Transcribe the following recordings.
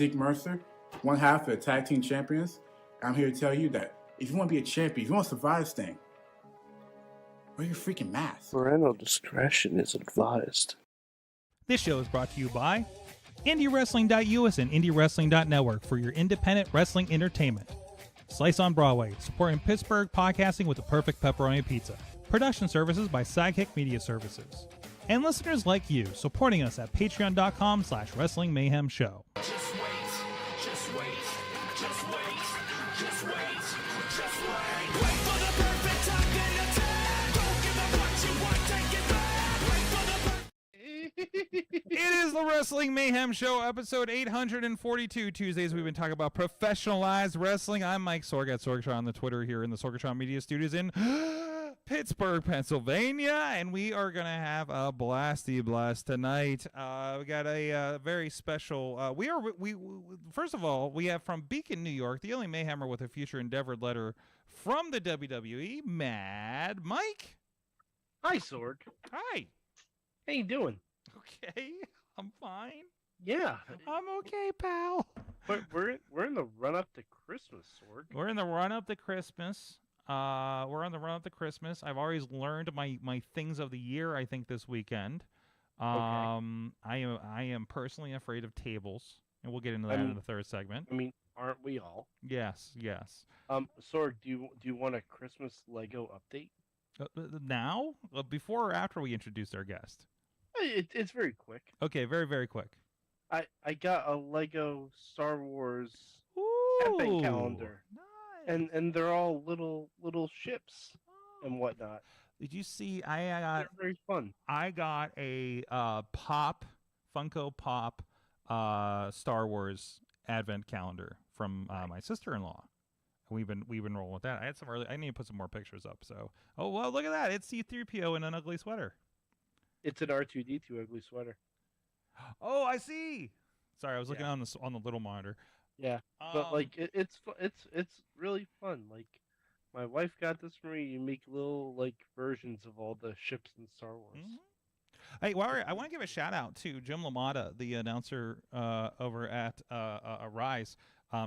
Zeke Mercer, one half of the Tag Team Champions. I'm here to tell you that if you want to be a champion, if you want to survive this thing, wear your freaking mask. Parental discretion is advised. This show is brought to you by IndyWrestling.us and IndyWrestling.network for your independent wrestling entertainment. Slice on Broadway, supporting Pittsburgh podcasting with the perfect pepperoni pizza. Production services by Sidekick Media Services. And listeners like you, supporting us at patreon.com/Wrestling Mayhem Show. Just wait, just wait, just wait, just wait, just wait. Wait for the perfect time, then attack. Don't give up what you want, take it back. Wait for the It is the Wrestling Mayhem Show, episode 842. Tuesdays, we've been talking about professionalized wrestling. I'm Mike Sorg at Sorgatron on the Twitter here in the Sorgatron Media Studios in Pittsburgh, Pennsylvania, and we are going to have a blasty blast tonight. We got a very special, first of all, we have from Beacon, New York, the only Mayhemmer with a future endeavored letter from the WWE, Mad Mike. Hi, Sorg. Hi. How you doing? Okay, I'm fine. Yeah. I'm okay, pal. But we're in the run-up to Christmas, Sorg. We're in the run-up to Christmas. We're on the run-up to Christmas. I've always learned my things of the year, I think, this weekend. I am personally afraid of tables, and we'll get into that in the third segment. I mean, aren't we all? Yes. Sorg, do you want a Christmas Lego update? Now? Before or after we introduce our guest? It's very quick. Okay, very, very quick. I got a Lego Star Wars Ooh, advent calendar. Nice. And they're all little ships and whatnot. Did you see? They're very fun. I got a Funko Pop Star Wars advent calendar from my sister-in-law. We've been rolling with that. I had some early. I need to put some more pictures up. So, oh well, look at that! It's C-3PO in an ugly sweater. It's an R2-D2 ugly sweater. Oh, I see. Sorry, I was looking on the little monitor. Yeah, but like it's really fun. Like my wife got this for me. You make little like versions of all the ships in Star Wars. Mm-hmm. Hey, I want to give a shout out to Jim LaMotta, the announcer over at Rise.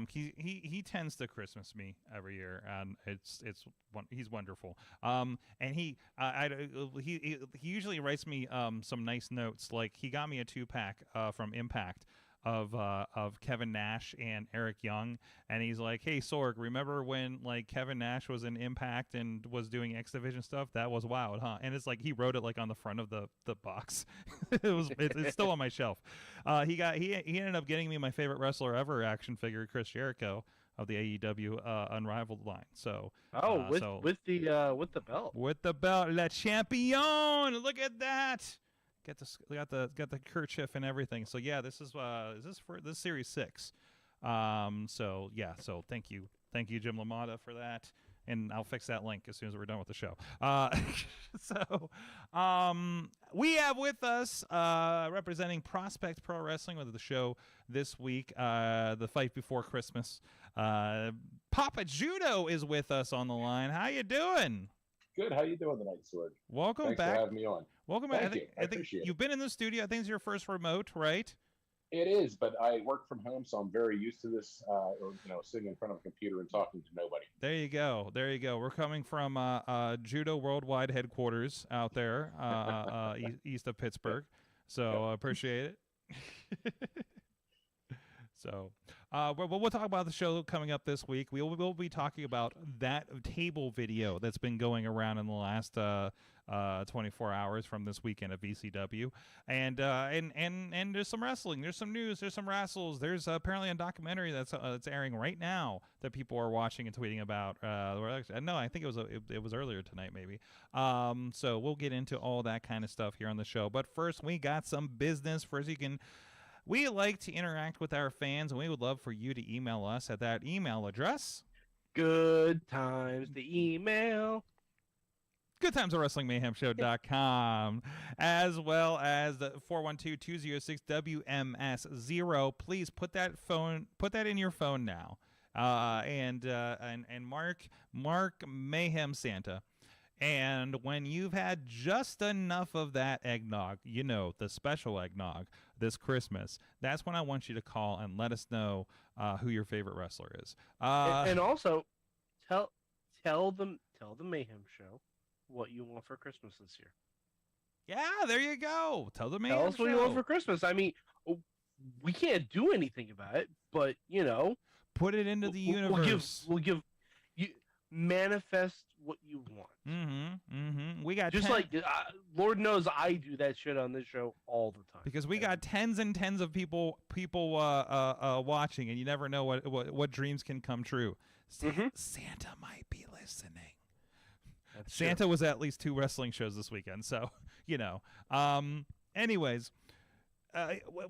He tends to Christmas me every year, and he's wonderful. And he usually writes me some nice notes. Like he got me a 2-pack from Impact of Kevin Nash and Eric Young, and he's like, "Hey Sorg, remember when like Kevin Nash was in Impact and was doing X Division stuff? That was wild, huh?" And it's like he wrote it like on the front of the box. It's still on my shelf. He ended up getting me my favorite wrestler ever action figure, Chris Jericho of the AEW Unrivaled line. So with the belt. With the belt, Le Champion. Look at that. Got the kerchief and everything. So yeah, this is series 6. So thank you Jim LaMotta for that, and I'll fix that link as soon as we're done with the show. We have with us representing Prospect Pro Wrestling with the show this week, the fight before Christmas. Papa Judo is with us on the line. How you doing? Good. How you doing tonight, Sorg? Welcome Thanks back. for having me on. Welcome back. back. I think you've been in the studio. I think it's your first remote, right? It is, but I work from home, so I'm very used to this. Sitting in front of a computer and talking to nobody. There you go. We're coming from Judo Worldwide headquarters out there, east of Pittsburgh. So appreciate it. So, we'll talk about the show coming up this week. We will be talking about that table video that's been going around in the last 24 hours from this weekend at VCW, and there's some wrestling, there's some news, there's some wrestles, there's apparently a documentary that's airing right now that people are watching and tweeting about. No, I think it was earlier tonight, maybe. So we'll get into all that kind of stuff here on the show. But first, we got some business. We like to interact with our fans, and we would love for you to email us at that email address. Good times, the email. GoodTimesWrestlingMayhemShow.com, as well as the 412-206-WMS0. Please put that in your phone now. And Mark Mayhem Santa And when you've had just enough of that eggnog, the special eggnog this Christmas, that's when I want you to call and let us know who your favorite wrestler is. And also, tell the Mayhem show what you want for Christmas this year. Yeah, there you go. Tell the Mayhem Tell us what you show. want for Christmas. I mean, we can't do anything about it, but Put it into the universe. We'll give you manifest what you want. We got just like Lord knows I do that shit on this show all the time because we got tens and tens of people watching, and you never know what dreams can come true. Santa might be listening. Santa was at least 2 wrestling shows this weekend, so anyways.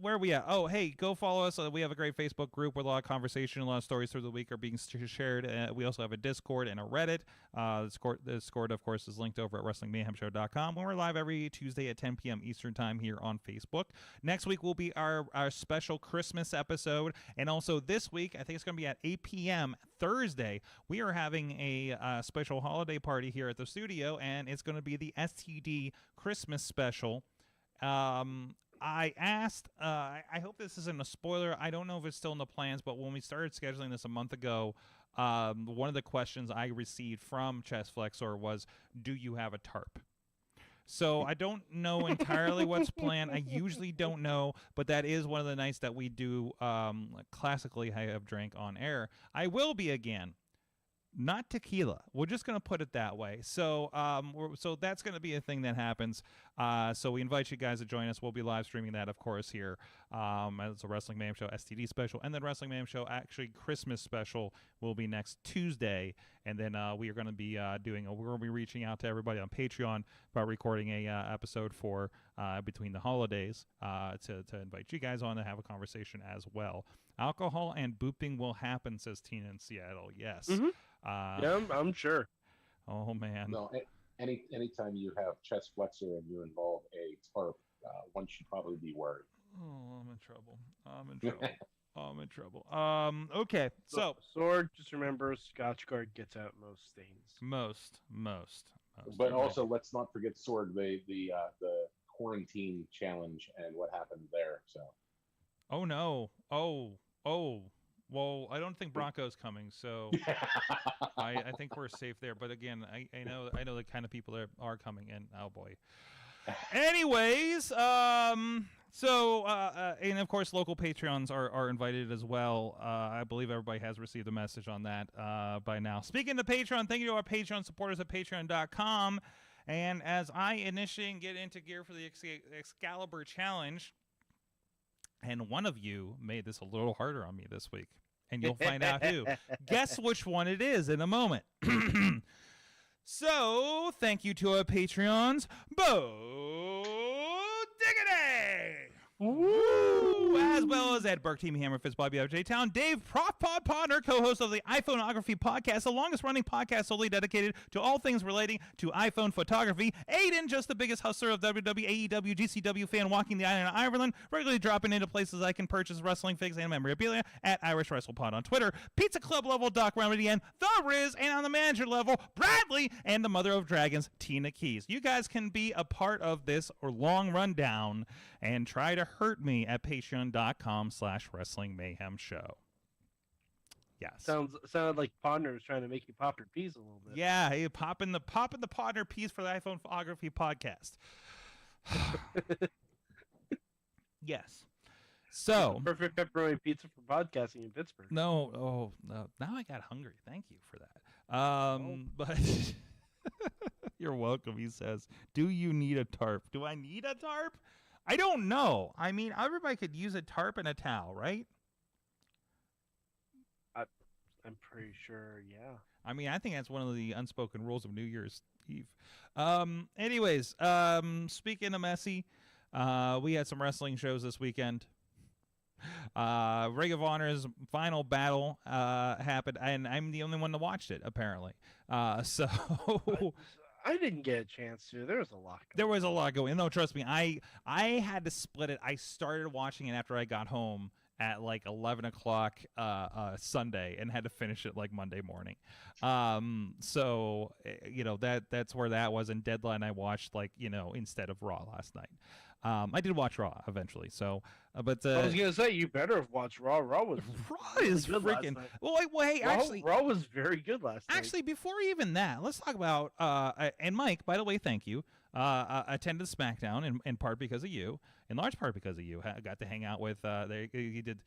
Where are we at? Oh, hey, go follow us. We have a great Facebook group with a lot of conversation. A lot of stories through the week are being shared. We also have a Discord and a Reddit. The Discord, of course, is linked over at WrestlingMayhemShow.com. We're live every Tuesday at 10 p.m. Eastern Time here on Facebook. Next week will be our special Christmas episode. And also this week, I think it's going to be at 8 p.m. Thursday, we are having a special holiday party here at the studio, and it's going to be the STD Christmas special. I asked, I hope this isn't a spoiler. I don't know if it's still in the plans, but when we started scheduling this a month ago, one of the questions I received from Chest Flexor was, do you have a tarp? So I don't know entirely what's planned. I usually don't know, but that is one of the nights that we do classically I have drank on air. I will be again. Not tequila. We're just going to put it that way. So so that's going to be a thing that happens. So we invite you guys to join us. We'll be live streaming that, of course, here. It's a Wrestling Mayhem Show STD special. And then Wrestling Mayhem Show, actually, Christmas special will be next Tuesday. And then we are going to be we're going to be reaching out to everybody on Patreon about recording a episode for between the holidays to invite you guys on to have a conversation as well. Alcohol and booping will happen, says Tina in Seattle. Yes. Yeah, I'm sure. Oh man. No, anytime you have chest flexor and you involve a tarp, one should probably be worried. Oh, I'm in trouble. Okay, so sword. Just remember, Scotchgard gets out most stains. Most. But also, let's not forget Sword, the quarantine challenge and what happened there. So. Oh no. Oh. Well, I don't think Bronco's coming, so I think we're safe there. But again, I know the kind of people that are coming in. Oh boy. Anyways, and of course, local Patreons are invited as well. I believe everybody has received a message on that by now. Speaking of Patreon, thank you to our Patreon supporters at Patreon.com. And as I initiate and get into gear for the Excalibur Challenge. And one of you made this a little harder on me this week. And you'll find out who. Guess which one it is in a moment. So, thank you to our Patreons. Bo Diggity! Woo! As well as Ed Burke, Team Hammer, Fist, Bobby F. J. Town, Dave, Prof Pod Podner, co-host of the iPhoneography podcast, the longest-running podcast solely dedicated to all things relating to iPhone photography. Aiden, just the biggest hustler of WWE, AEW, GCW fan walking the island of Ireland, regularly dropping into places I can purchase wrestling figs and memorabilia at Irish WrestlePod on Twitter. Pizza Club level, Doc Remedy, and The Riz, and on the manager level, Bradley, and the Mother of Dragons, Tina Keys. You guys can be a part of this long rundown and try to hurt me at patreon.com/Wrestling Mayhem Show. Yes. Sounded like Podner was trying to make you pop your piece a little bit. Yeah, hey, popping the Podner piece for the iPhone Photography podcast. Yes. So perfect pepperoni pizza for podcasting in Pittsburgh. No. Now I got hungry. Thank you for that. But you're welcome. He says, "Do you need a tarp? Do I need a tarp? I don't know. I mean, everybody could use a tarp and a towel, right? I'm pretty sure, yeah. I mean, I think that's one of the unspoken rules of New Year's Eve. Anyways, speaking of messy, we had some wrestling shows this weekend. Ring of Honor's Final Battle happened, and I'm the only one that watched it, apparently. So I didn't get a chance to. There was a lot. There was a lot going. No, trust me. I had to split it. I started watching it after I got home, at like 11 o'clock Sunday and had to finish it like Monday morning. So that's where that was. And Deadline I watched like instead of Raw last night. I did watch Raw eventually. So, but I was gonna say you better have watched Raw. Raw was Raw is good last freaking. night. Well, hey, Raw, actually, Raw was very good last night. actually, before even that, let's talk about and Mike. By the way, thank you. Attended SmackDown in part because of you, in large part because of you. Got to hang out with. He did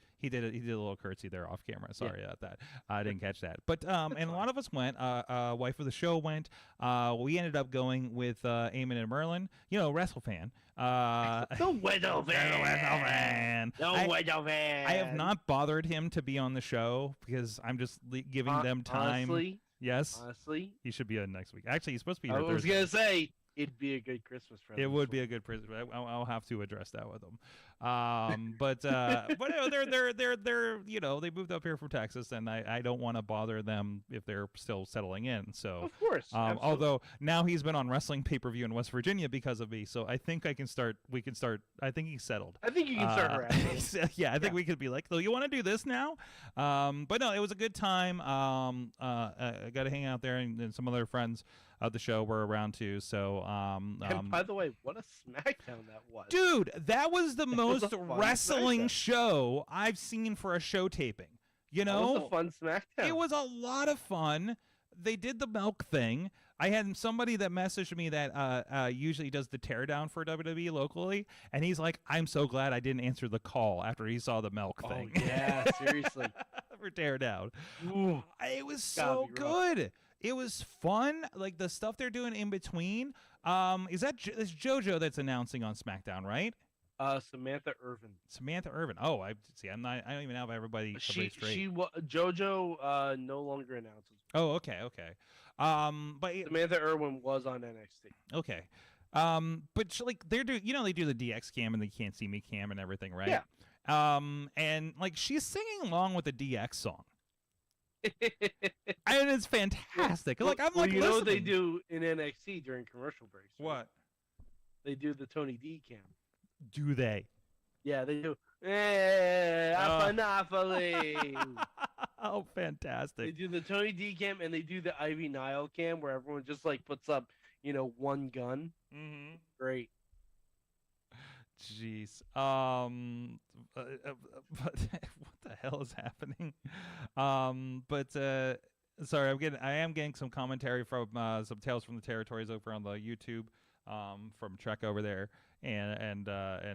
a little curtsy there off camera. Sorry about that. I didn't catch that. But and a lot of us went. Wife of the show went. We ended up going with Eamon and Merlin. Wrestle fan. The Widow Van. The Widow Van. I have not bothered him to be on the show because I'm just giving them time. Honestly, yes. Honestly, He should be on next week. Actually, he's supposed to be I here was Thursday. gonna say it'd be a good Christmas present. It would be a good present. I'll have to address that with them. But they're they moved up here from Texas, and I don't want to bother them if they're still settling in. So Of course. although now he's been on wrestling pay-per-view in West Virginia because of me, so I think we can start. I think he's settled. I think you can start harassing. Yeah, I think we could be like, so you want to do this now? But no, it was a good time. I got to hang out there, and some other friends of the show were around too. So, And by the way, what a SmackDown that was. dude, that was the most a fun wrestling SmackDown. show I've seen for a show taping. That was a fun SmackDown. It was a lot of fun. They did the milk thing. I had somebody that messaged me that usually does the teardown for WWE locally, and he's like, "I'm so glad I didn't answer the call after he saw the milk thing." Yeah, seriously. For teardown. Ooh. It was Gotta so be rough. good. It was fun. Like the stuff they're doing in between. It's JoJo that's announcing on SmackDown, right? Samantha Irvin. Samantha Irvin. Oh, I see. I don't even have everybody straight. JoJo no longer announces. Oh, okay. But Samantha Irvin was on NXT. okay. But they're doing. They do the DX cam and the Can't See Me cam and everything, right? Yeah. And like she's singing along with the DX song. And it's fantastic. Well, I'm like, you know what they listening. do in NXT during commercial breaks? Right? What They do the Tony D cam. do they? Yeah, they do. A Monopoly. Oh, They fantastic. do the Tony D cam and they do the Ivy Nile cam where everyone just like puts up, one gun. Mm-hmm. Great. Jeez. But what the hell is happening? Sorry, I am getting some commentary from some Tales from the Territories over on the YouTube from Trek over there and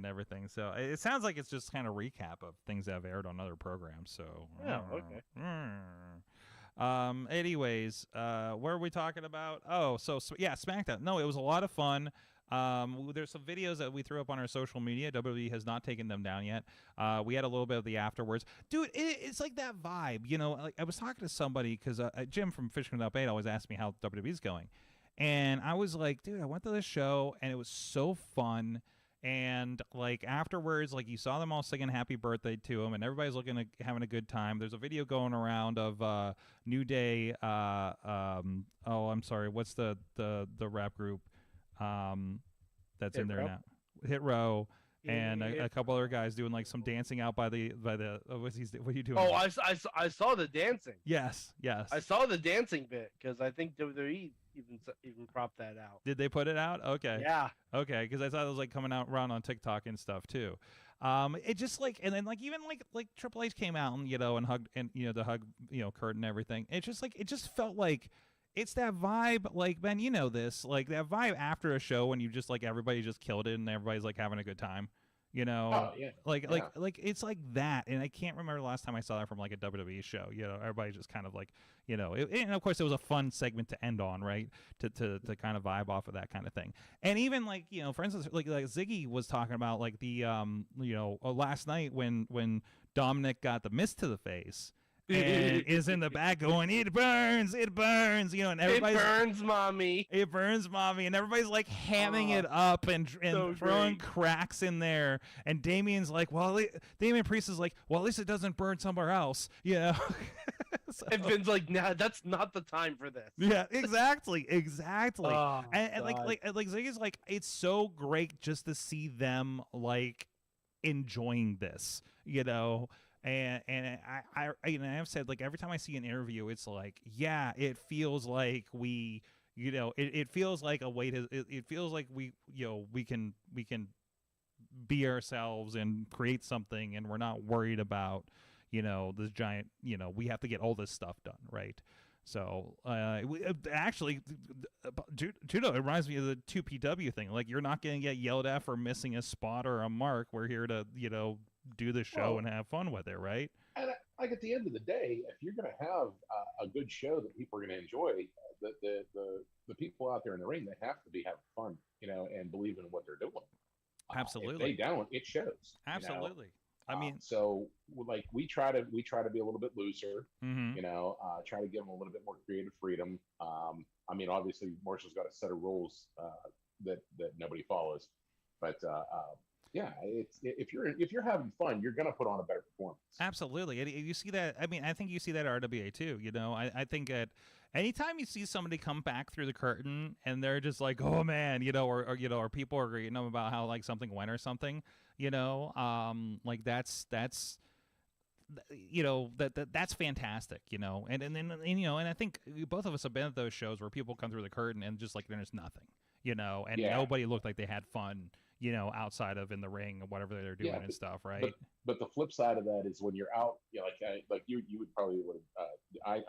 everything. So it sounds like it's just kind of recap of things that have aired on other programs. So anyways, what are we talking about? Oh, so yeah, SmackDown. No, it was a lot of fun. There's some videos that we threw up on our social media. WWE has not taken them down yet. We had a little bit of the afterwards. Dude, it's like that vibe. Like I was talking to somebody because Jim from Fishing Up 8 always asked me how WWE's going. And I was like, dude, I went to this show and it was so fun. And like afterwards, like you saw them all singing happy birthday to him and everybody's having a good time. There's a video going around of New Day. I'm sorry. What's the rap group? That's Hit in there Row? now. Hit Row. And Yeah. a couple other guys doing like some dancing out by the what are you doing? Oh, I saw the dancing. yes. I saw the dancing bit because I think WWE even propped that out. Did they put it out? Okay. Yeah. Okay, because I thought it was like coming out around on TikTok and stuff too. It just like, and then like even like Triple H came out and and hugged and the hug Kurt and everything. It just felt like it's that vibe, like Ben, this, like that vibe after a show when you just like everybody just killed it and everybody's like having a good time. Oh, yeah. Like it's like that, and I can't remember the last time I saw that from like a WWE show. Everybody just kind of like, and of course it was a fun segment to end on, right? To kind of vibe off of that kind of thing. And even like for instance, like Ziggy was talking about like the last night when Dominic got the mist to the face. And is in the back going, it burns, and everybody's, it burns, mommy, and everybody's like hamming it up and so throwing great. cracks in there, and Damien's like, Damian Priest is like, well, at least it doesn't burn somewhere else, So- And Vin's like, nah, that's not the time for this. yeah, exactly. Oh, and God. like Ziggy's like, it's so great just to see them like enjoying this, you know. And I you know, I've said, like, every time I see an interview, it's like, yeah, it feels like we, you know, it feels like a way to, it feels like we, you know, we can be ourselves and create something, and we're not worried about, you know, this giant, you know, we have to get all this stuff done, right? So actually, Judo, it reminds me of the 2PW thing. Like, you're not going to get yelled at for missing a spot or a mark. We're here to, you know, do the show and have fun with it, right? And like, at the end of the day, if you're going to have a good show that people are going to enjoy, the people out there in the ring, they have to be having fun, you know, and believe in what they're doing. Absolutely. If they don't, it shows. Absolutely. You know? I mean, so like, we try to be a little bit looser, mm-hmm. you know, try to give them a little bit more creative freedom. I mean, obviously, Marshall's got a set of rules that nobody follows, but yeah, it's, if you're having fun, you're gonna put on a better performance. Absolutely. And you see that. I mean, I think you see that at RWA too. You know, I think that anytime you see somebody come back through the curtain and they're just like, oh man, you know, or you know, or people are, you know, about how like something went or something, you know, like that's you know, that's fantastic, you know. And then, you know, and I think both of us have been at those shows where people come through the curtain and just like there's nothing, you know, and nobody looked like they had fun, you know, outside of in the ring or whatever they're doing and stuff, right? But the flip side of that is when you're out, you know, like you would probably would have.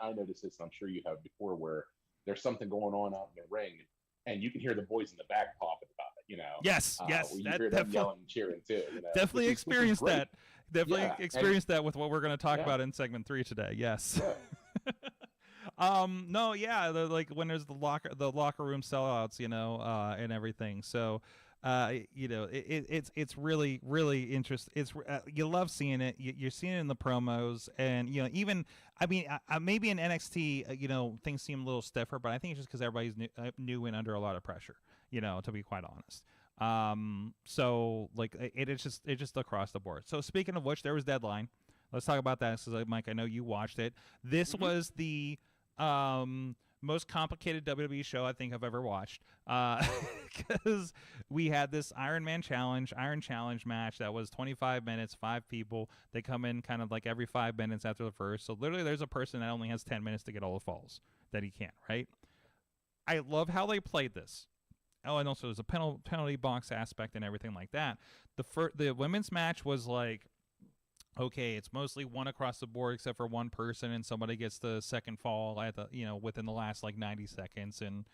I noticed this, and I'm sure you have before, where there's something going on out in the ring, and you can hear the boys in the back popping about it, you know. Yes, yes, you hear them yelling and cheering too. You know? Definitely experienced that. Definitely experienced that with what we're going to talk about in segment 3 today. Yes. Yeah. No, yeah, like when there's the locker room sellouts, you know, and everything. So, you know, it's really, really interesting. It's you love seeing it. You're seeing it in the promos, and you know, even I mean, maybe in NXT, you know, things seem a little stiffer, but I think it's just because everybody's new and under a lot of pressure. You know, to be quite honest. So like it's just across the board. So speaking of which, there was Deadline. Let's talk about that. So, Mike, I know you watched it. This was the most complicated WWE show I think I've ever watched, because we had this Iron Challenge match that was 25 minutes, 5 people. They come in kind of like every 5 minutes after the first. So literally there's a person that only has 10 minutes to get all the falls that he can't, right? I love how they played this. Oh, and also there's a penalty box aspect and everything like that. The women's match was like, okay, it's mostly one across the board except for one person, and somebody gets the second fall at the, you know, within the last like 90 seconds, and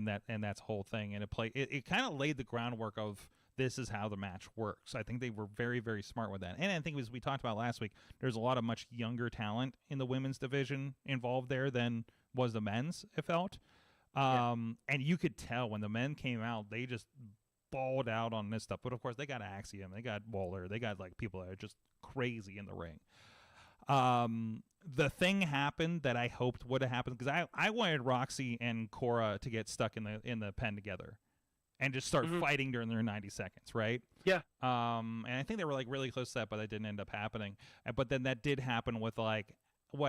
that's the whole thing. And it kind of laid the groundwork of this is how the match works. I think they were very, very smart with that. And I think, as we talked about last week, there's a lot of much younger talent in the women's division involved there than was the men's, it felt. And you could tell when the men came out, they just balled out on this stuff. But of course, they got Axiom, they got Waller, they got like people that are just crazy in the ring. The thing happened that I hoped would have happened, because I wanted Roxy and Cora to get stuck in the pen together and just start fighting during their 90 seconds, right? Yeah. And I think they were like really close to that, but that didn't end up happening. But then that did happen with like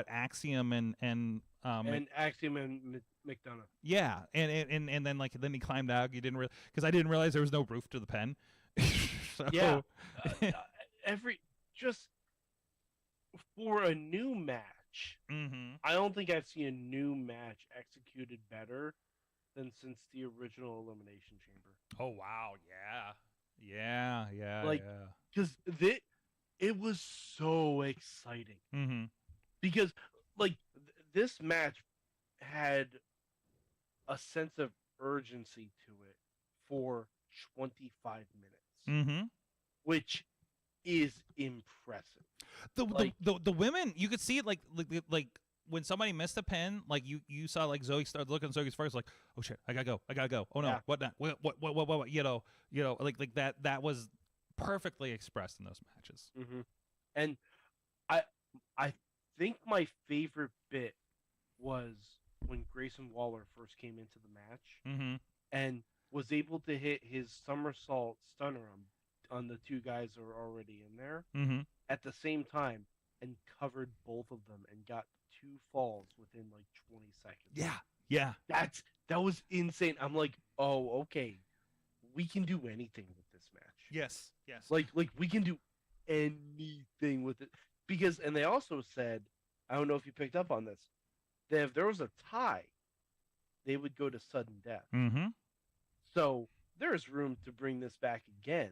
Axiom and Axiom and McDonough. Yeah, and then then he climbed out. You didn't because I didn't realize there was no roof to the pen. So. Yeah, just for a new match. I don't think I've seen a new match executed better than since the original Elimination Chamber. Oh wow, yeah. Like, because it was so exciting. Because like this match had a sense of urgency to it for 25 minutes, which is impressive. The women, you could see it like when somebody missed a pin, like you saw like Zoe started looking at Zoe's first, like, oh shit, I gotta go. Oh no, Yeah. what not? What? You know, like that was perfectly expressed in those matches. And I think my favorite bit was when Grayson Waller first came into the match and was able to hit his somersault stunner on the two guys that were already in there at the same time, and covered both of them and got 2 falls within like 20 seconds. Yeah. That was insane. I'm like, oh, okay, we can do anything with this match. Yes. Like we can do anything with it because, and they also said, I don't know if you picked up on this, that if there was a tie, they would go to sudden death. Mm-hmm. So there's room to bring this back again,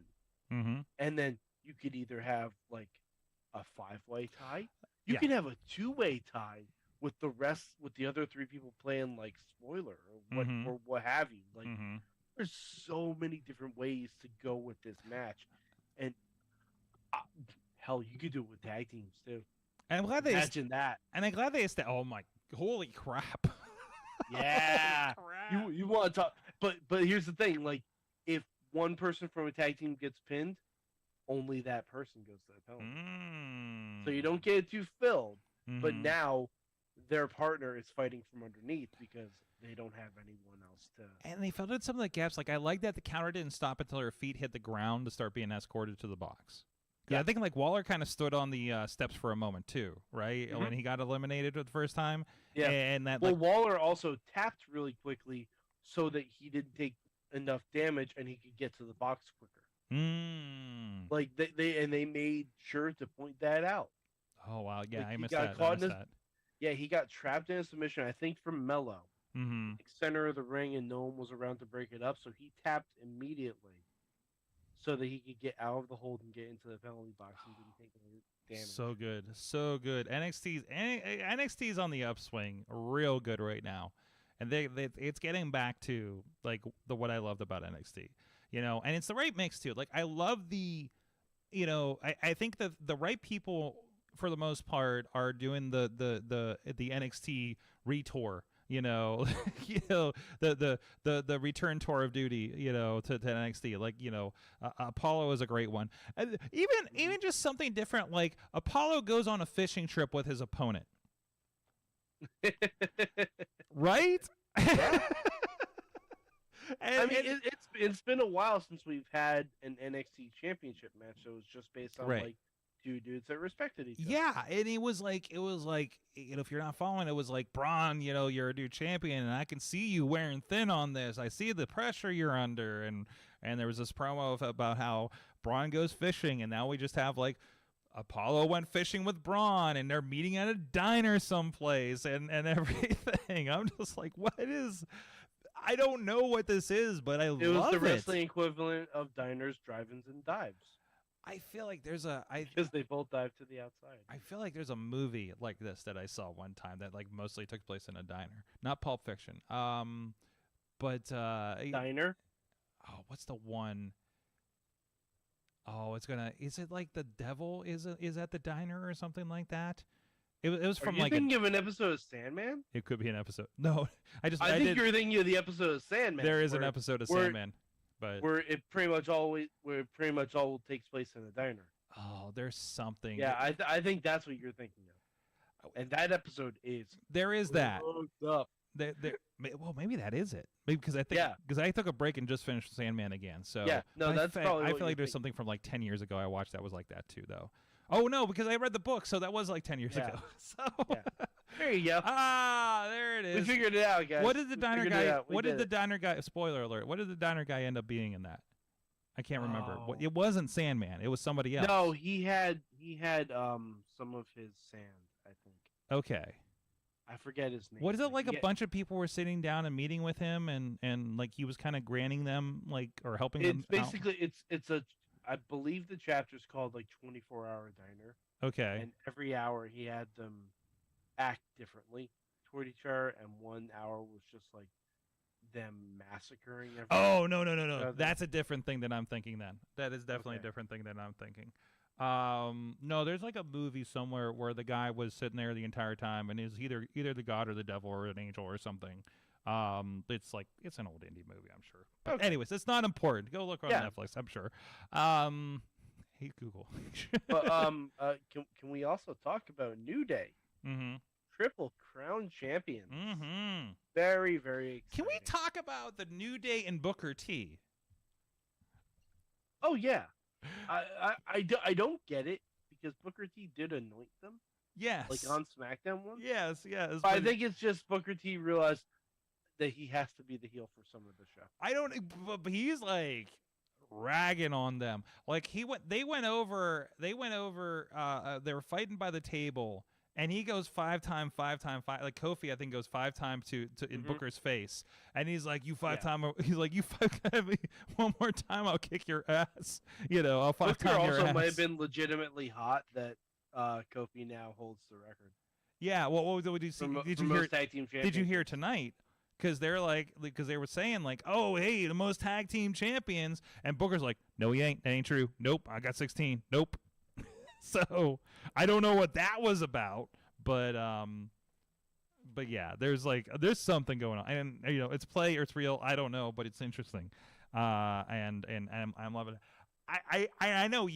and then you could either have like a 5-way tie, you can have a 2-way tie with the other 3 people playing like spoiler or what have you. Like there's so many different ways to go with this match, and hell, you could do it with tag teams too. And I'm glad imagine that. And I'm glad they oh my, holy crap. Yeah. Holy crap. You want to talk, but here's the thing, like if one person from a tag team gets pinned, only that person goes to the penalty. So you don't get it too filled, but now their partner is fighting from underneath because they don't have anyone else to. And they filled in some of the gaps. Like I like that the counter didn't stop until her feet hit the ground to start being escorted to the box. Yeah, I think like Waller kind of stood on the steps for a moment too, right? When he got eliminated for the first time. Yeah, and that Waller also tapped really quickly so that he didn't take enough damage and he could get to the box quicker. Like they made sure to point that out. Oh wow, yeah, like, I missed that. Yeah, he got trapped in a submission, I think from Mello, like center of the ring, and no one was around to break it up, so he tapped immediately so that he could get out of the hold and get into the penalty box and didn't take any damage. So good, so good. NXT's on the upswing, real good right now, and it's getting back to like what I loved about NXT. And it's the right mix too. Like I love the, I think that the right people for the most part are doing the NXT retour. The return tour of duty. To NXT. Like Apollo is a great one. And even just something different. Like Apollo goes on a fishing trip with his opponent. Right. Yeah. I mean, it's been a while since we've had an NXT championship match, so it's just based on like 2 dudes that respected each other. Yeah, and it was like if you're not following, it was like Braun, you're a new champion, and I can see you wearing thin on this. I see the pressure you're under, and there was this promo about how Braun goes fishing, and now we just have like Apollo went fishing with Braun, and they're meeting at a diner someplace, and everything. I'm just like, what is? I don't know what this is, but I love it. It was the wrestling equivalent of diners, drive-ins, and dives. I feel like there's because they both dive to the outside. I feel like there's a movie like this that I saw one time that like mostly took place in a diner, not Pulp Fiction. But Diner. Oh, what's the one? Oh, is it like the devil is at the diner or something like that? It was from like. Are you thinking of an episode of Sandman? It could be an episode. No, I think you're thinking of the episode of Sandman. There is an episode of Sandman, but where it pretty much all takes place in a diner. Oh, there's something. Yeah, I think that's what you're thinking of, and that episode is. There is that. Up. Well, maybe that is it. Maybe because I took a break and just finished Sandman again. So yeah, no, that's probably. I feel like there's something from like 10 years ago I watched that was like that too, though. Oh no, because I read the book, so that was like 10 years ago. So there you go. There it is. We figured it out, guys. What did the diner guy? What did the diner guy? Spoiler alert! What did the diner guy end up being in that? I can't remember. It wasn't Sandman. It was somebody else. No, he had some of his sand, I think. Okay. I forget his name. What is it like? A bunch of people were sitting down and meeting with him, and like he was kind of granting them like or helping them. It's basically it's a. I believe the chapter's called like 24-hour diner. Okay. And every hour he had them act differently toward each other, and 1 hour was just like them massacring everyone. Oh no! That's a different thing than I'm thinking. Then that is definitely a different thing than I'm thinking. No, there's like a movie somewhere where the guy was sitting there the entire time, and is either the god or the devil or an angel or something. It's an old indie movie, I'm sure. But anyways, it's not important. Go look on Netflix, I'm sure. Hey Google. But can we also talk about New Day? Mm-hmm. Triple Crown champions. Mm-hmm. Very, very exciting. Can we talk about the New Day and Booker T? Oh yeah. I don't get it because Booker T did anoint them. Yes. Like on SmackDown one. Yes. But I think it's just Booker T realized that he has to be the heel for some of the show. But he's like ragging on them. Like they went over. They were fighting by the table, and he goes 5-time. Like Kofi, I think, goes 5-time to in Booker's face, and he's like, "You 5-time." He's like, "You 5-time me one more time, I'll kick your ass." I'll 5-time your ass. Booker also might have been legitimately hot that Kofi now holds the record. Yeah. What did you see? Did you hear? Tag team Did you hear tonight? Because they were saying like, oh, hey, the most tag team champions, and Booker's like, no, he ain't. That ain't true. Nope, I got 16. Nope. So I don't know what that was about, but yeah, there's something going on, and it's play or it's real. I don't know, but it's interesting, and I'm loving it. I know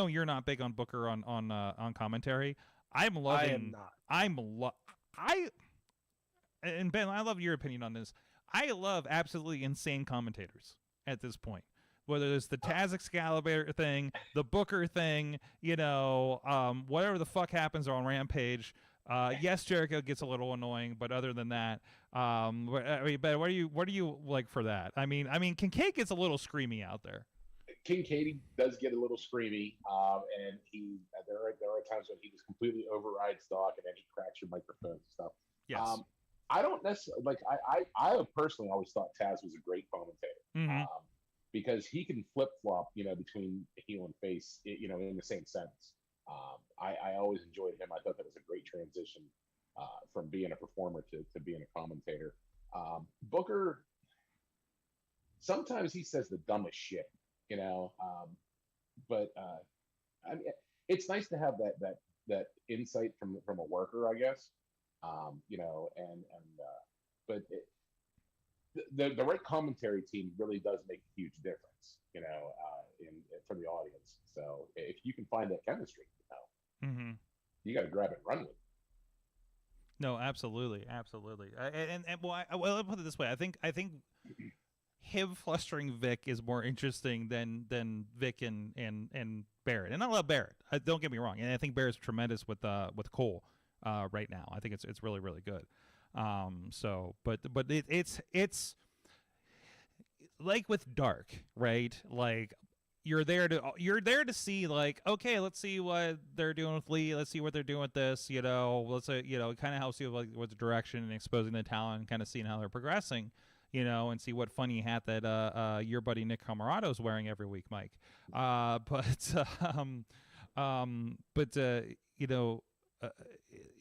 you're not big on Booker on commentary. I'm loving. I am not. And Ben, I love your opinion on this. I love absolutely insane commentators at this point. Whether it's the Taz Excalibur thing, the Booker thing, whatever the fuck happens on Rampage. Yes, Jericho gets a little annoying, but other than that, Ben, what do you like for that? I mean, Kincaid gets a little screamy out there. Kincaid does get a little screamy, and there are times when he just completely overrides Doc, and then he cracks your microphone and stuff. Yes. I don't necessarily like. I personally always thought Taz was a great commentator because he can flip flop, between heel and face, in the same sentence. I always enjoyed him. I thought that was a great transition from being a performer to being a commentator. Booker, sometimes he says the dumbest shit, but I mean, it's nice to have that insight from a worker, I guess. But the right commentary team really does make a huge difference, for the audience. So if you can find that chemistry, you got to grab it and run with it. No, absolutely. Well, I'll put it this way. I think him flustering Vic is more interesting than Vic and Barrett. And I love Barrett. Don't get me wrong. And I think Barrett's tremendous with Cole. Right now, I think it's really, really good. But it's like with Dark, right? Like you're there to see, like, okay, let's see what they're doing with Lee. Let's see what they're doing with this. Let's say, it kind of helps you with the direction and exposing the talent and kind of seeing how they're progressing. And see what funny hat that your buddy Nick Camarado's wearing every week, Mike.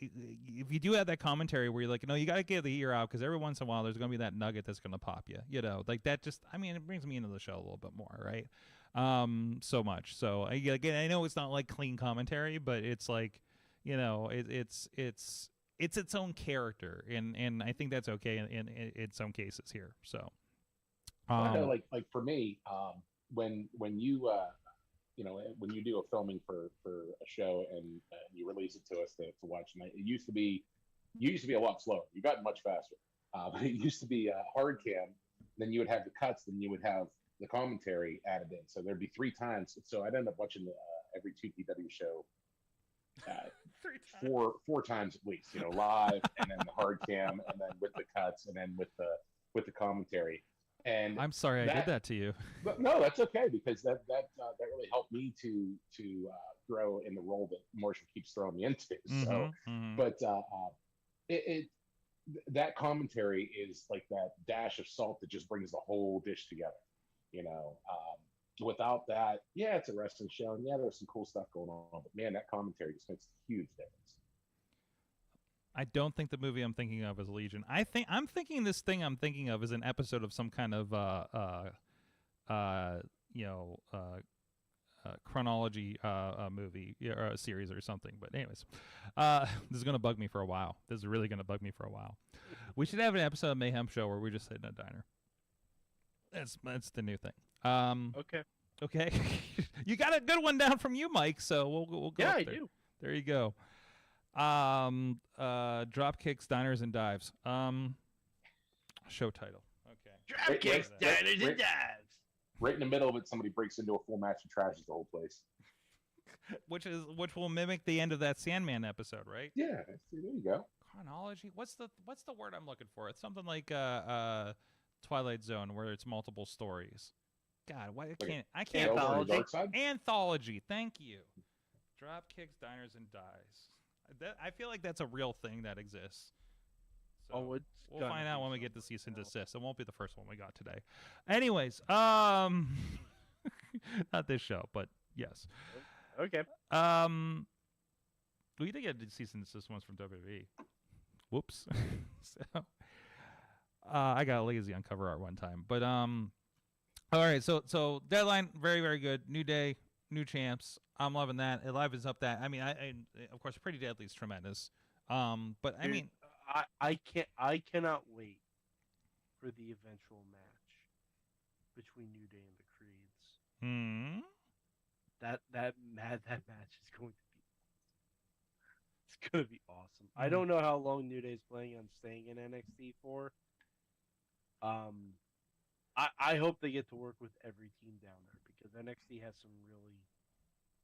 If you do have that commentary where you're like, no, you got to get the ear out because every once in a while there's going to be that nugget that's going to pop you, like that. Just, I mean, it brings me into the show a little bit more, right? So much. So again, I know it's not like clean commentary, but it's like, it's its own character, and I think that's okay in some cases here. So, I know, like for me, when you when you do a filming for a show and you release it to us to watch, and it used to be a lot slower. You've gotten much faster, but it used to be hard cam. Then you would have the cuts, then you would have the commentary added in. So there'd be 3 times. So I'd end up watching every TPW show 4 times at least. Live, and then the hard cam, and then with the cuts, and then with the commentary. And I'm sorry I did that to you. But no, that's okay, because that really helped me to grow in the role that Marshall keeps throwing me into. So, but that commentary is like that dash of salt that just brings the whole dish together. Without that, yeah, it's a wrestling show, and yeah, there's some cool stuff going on, but man, that commentary just makes a huge difference. I don't think the movie I'm thinking of is Legion. I'm thinking this thing I'm thinking of is an episode of some kind of chronology movie or a series or something. But anyways, this is gonna bug me for a while. This is really gonna bug me for a while. We should have an episode of Mayhem Show where we just sit in a diner. That's the new thing. Okay. You got a good one down from you, Mike. So we'll go. Yeah, up I there. do. There you go. Dropkicks, Diners, and Dives. Show title. Okay. Dropkicks, Diners, and Dives. Right in the middle of it, somebody breaks into a full match and trashes the whole place. Which will mimic the end of that Sandman episode, right? Yeah, there you go. Chronology. What's the word I'm looking for? It's something like Twilight Zone, where it's multiple stories. God, why Okay. I can't Over on the Anthology. dark side. Anthology. Thank you. Dropkicks, diners, and dies. I feel like that's a real thing that exists. So Oh, it's we'll gonna find out be when we get to somewhere cease and else. desist. It won't be the first one we got today. Anyways, not this show, but yes. Okay. We did get cease and desist ones from WWE. Whoops. So, I got lazy on cover art one time, but all right. So Deadline, very very good. New day, new champs. I'm loving that. It livens up that. I mean, I of course Pretty Deadly is tremendous. But I Dude, mean, I cannot wait for the eventual match between New Day and the Creeds. That match is going to be awesome. I don't know how long New Day's planning on staying in NXT for. I hope they get to work with every team down there because NXT has some really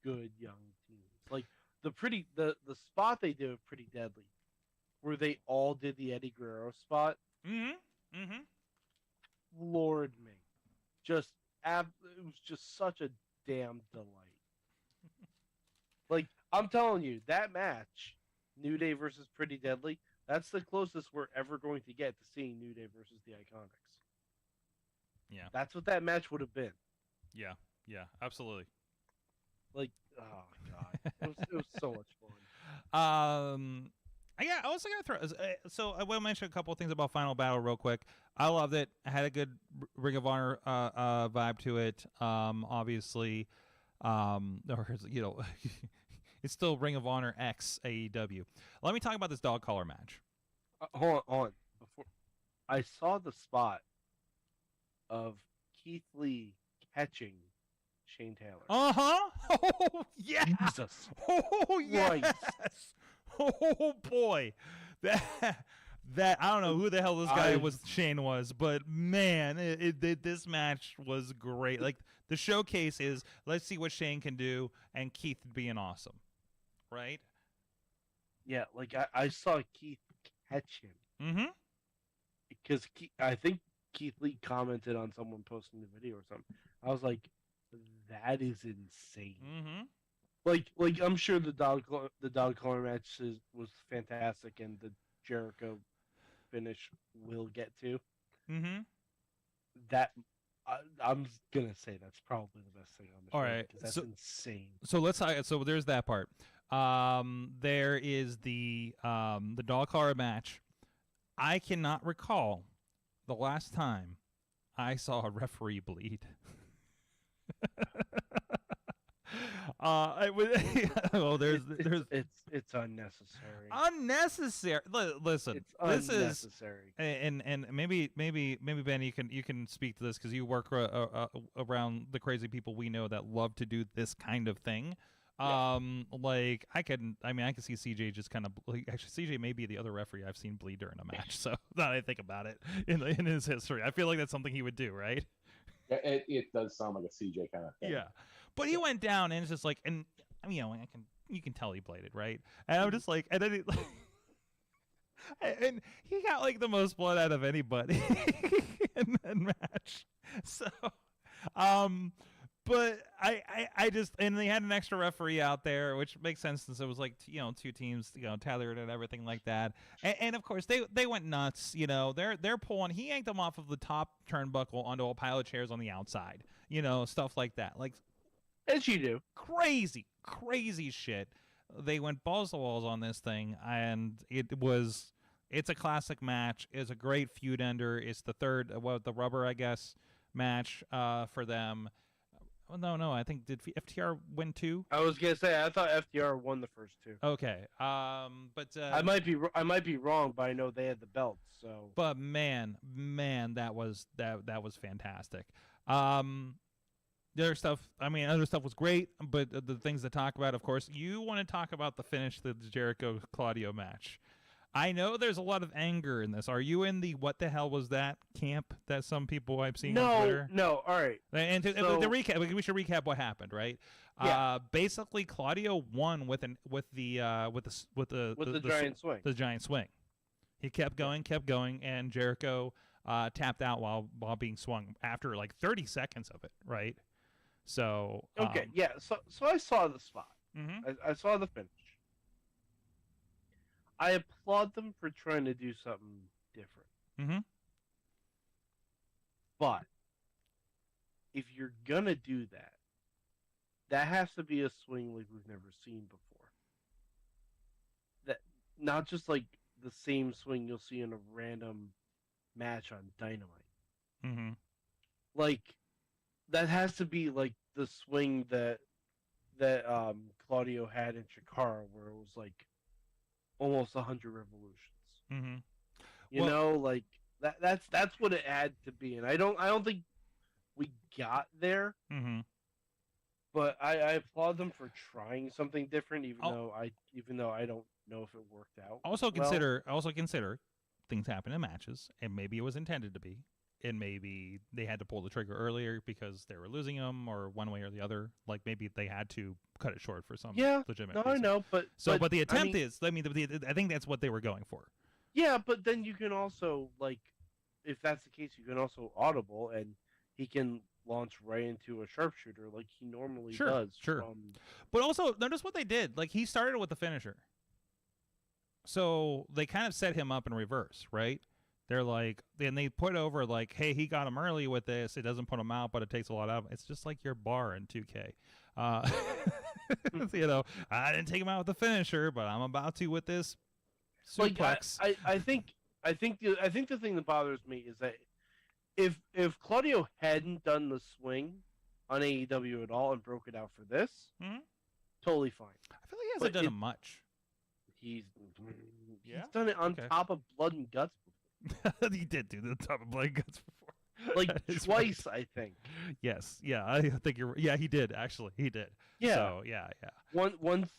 good young teams. Like the spot they did with Pretty Deadly, where they all did the Eddie Guerrero spot. Lord me, it was just such a damn delight. Like I'm telling you, that match, New Day versus Pretty Deadly, that's the closest we're ever going to get to seeing New Day versus the Iconics. Yeah. That's what that match would have been. Yeah, absolutely. Like, oh god, it was so much fun. I also got to throw. So I will mention a couple of things about Final Battle real quick. I loved it. I had a good Ring of Honor vibe to it. Obviously, it's still Ring of Honor X AEW. Let me talk about this dog collar match. Hold on. Before I saw the spot of Keith Lee catching Shane Taylor. Oh yeah. Jesus. Oh yes. Christ. Oh boy. That I don't know who the hell this guy Shane was, but man, this match was great. Like the showcase is let's see what Shane can do, and Keith being awesome, right? Yeah, like I saw Keith catch him. Because I think Keith Lee commented on someone posting the video or something. I was like, that is insane. Like I'm sure the dog collar match was fantastic, and the Jericho finish we'll get to. That I'm gonna say that's probably the best thing on the show. All right, because that's insane. So let's so there's that part. There is the dog collar match. I cannot recall the last time I saw a referee bleed. It's unnecessary. Unnecessary. Listen, It's this unnecessary. and maybe Ben, you can speak to this because you work around the crazy people we know that love to do this kind of thing. Like I can see CJ just kind of actually CJ may be the other referee I've seen bleed during a match. So now that I think about it in his history, I feel like that's something he would do, right? Yeah, it does sound like a CJ kind of thing. Yeah, but he went down and it's just like, and you can tell he bladed, right? And I'm just like, and then and he got like the most blood out of anybody in that match. So, but I just, and they had an extra referee out there, which makes sense since it was like, two teams, tethered and everything like that. And of course they went nuts, they're pulling, he yanked them off of the top turnbuckle onto a pile of chairs on the outside, stuff like that. Like, as you do. Crazy shit. They went balls to walls on this thing, and it's a classic match. It's a great feud ender. It's the third, the rubber, I guess, match for them. Well, no. I think did FTR win 2? I was gonna say I thought FTR won the first 2. Okay. But I might be wrong, but I know they had the belts. So. But man, that was fantastic. The other stuff, other stuff was great, but the things to talk about, of course, you want to talk about the finish, the Jericho Claudio match. I know there's a lot of anger in this. Are you in the what the hell was that camp that some people I've seen on Twitter? No, all right. And to recap, we should recap what happened, right? Yeah. Basically, Claudio won with the giant swing. The giant swing. He kept going, and Jericho tapped out while being swung after like 30 seconds of it, right? So okay, yeah. So I saw the spot. Mhm. I saw the finish. I applaud them for trying to do something different. Mhm. But if you're gonna do that, that has to be a swing like we've never seen before. That not just like the same swing you'll see in a random match on Dynamite. Mhm. Like that has to be like the swing that Claudio had in Chikara, where it was like almost 100 revolutions. Mhm. You know, like that's what it had to be, and I don't think we got there. Mhm. But I applaud them for trying something different, even Oh. though I don't know if it worked out. Also well. consider things happen in matches, and maybe it was intended to be, and maybe they had to pull the trigger earlier because they were losing them, or one way or the other. Like maybe they had to cut it short for some legitimate No, reason. I know, but the attempt I mean, is. I mean, I think that's what they were going for. yeah, but then you can also like, if that's the case, you can also audible, and he can launch right into a sharpshooter like he normally does. Sure. From... But also notice what they did. Like he started with the finisher, so they kind of set him up in reverse, right? They're like, and they put over like, hey, he got him early with this. It doesn't put him out, but it takes a lot out of him. It's just like your bar in 2K. You know, I didn't take him out with the finisher, but I'm about to with this suplex. Like, I think the thing that bothers me is that if Claudio hadn't done the swing on AEW at all and broke it out for this, totally fine. I feel like he hasn't done it much. He's Yeah? done it on top of Blood and Guts before. He did do the top of Blood and Guts before. Like That is twice, I think. Yes, yeah, I think you're. Yeah, he did actually. He did. Yeah. So yeah. Once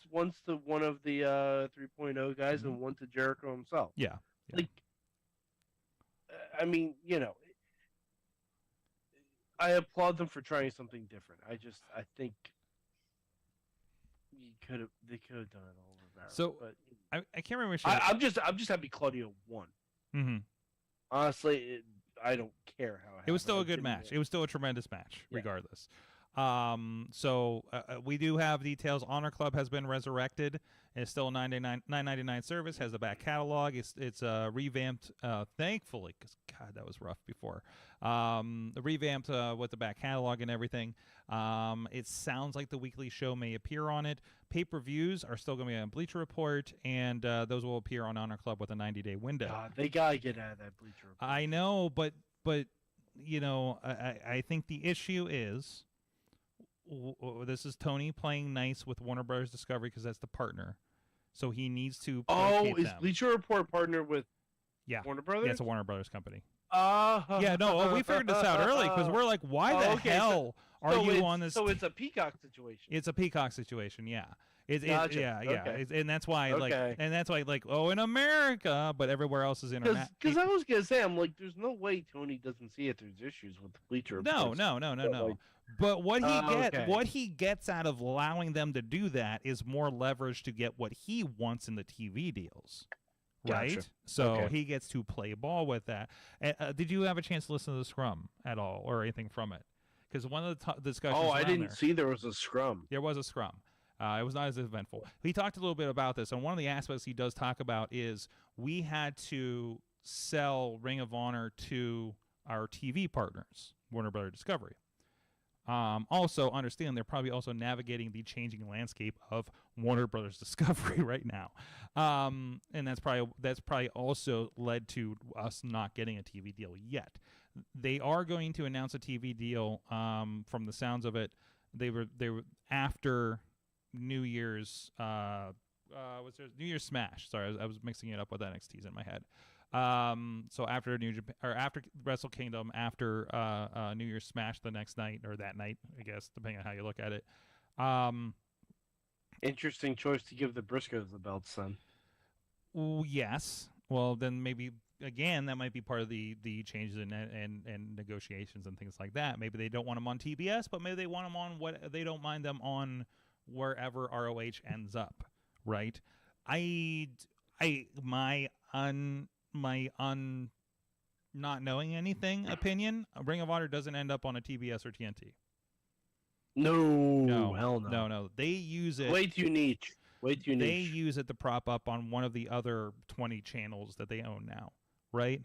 to one of the 3.0 guys and one to Jericho himself. Yeah. Like, I mean, you know, I applaud them for trying something different. I think they could have done it all over Barrett. So but, I can't remember. I'm just happy Claudio won. Mm-hmm. Honestly, I don't care how it was still a good match. It was still a tremendous match, regardless. So we do have details. Honor Club has been resurrected. It's still a $9.99 service. Has the back catalog. It's revamped. Thankfully, because God, that was rough before. Revamped with the back catalog and everything. It sounds like the weekly show may appear on it. Pay-per-views are still going to be on Bleacher Report, and those will appear on Honor Club with a 90-day window. God, they gotta get out of that Bleacher Report. I know, but you know, I think the issue is. This is Tony playing nice with Warner Brothers Discovery because that's the partner, so he needs to. Is them. Bleacher Report partner with Warner Brothers? Yeah, it's a Warner Brothers company. Yeah, no, we figured this out early because we're like, why the hell are you on this? So it's a Peacock situation. It's a Peacock situation, yeah. Gotcha. Yeah. Okay. And that's why, Okay. in America, but everywhere else is international. Because I was gonna say, I'm like, there's no way Tony doesn't see it. There's issues with the Bleacher Report. No. But what he gets out of allowing them to do that is more leverage to get what he wants in the TV deals. Right? Gotcha. So he gets to play ball with that. Did you have a chance to listen to the scrum at all or anything from it? Because one of the discussions. Oh, I didn't see there was a scrum. There was a scrum. It was not as eventful. He talked a little bit about this, and one of the aspects he does talk about is we had to sell Ring of Honor to our TV partners, Warner Brothers Discovery. Also, understand they're probably also navigating the changing landscape of Warner Brothers Discovery right now, and that's probably also led to us not getting a TV deal yet. They are going to announce a TV deal. From the sounds of it, they were after New Year's. Was there New Year's Smash? Sorry, I was mixing it up with NXT's in my head. So after after Wrestle Kingdom, after New Year's Smash the next night or that night, I guess, depending on how you look at it. Interesting choice to give the Briscoes the belts, then. Yes. Well, then maybe again that might be part of the changes and negotiations and things like that. Maybe they don't want them on TBS, but maybe they want them on what they don't mind them on wherever ROH ends up. Right? My not knowing anything opinion, Ring of Honor doesn't end up on a TBS or TNT. No, hell no. No. They use it. Way too niche. Way too niche. They use it to prop up on one of the other 20 channels that they own now, right?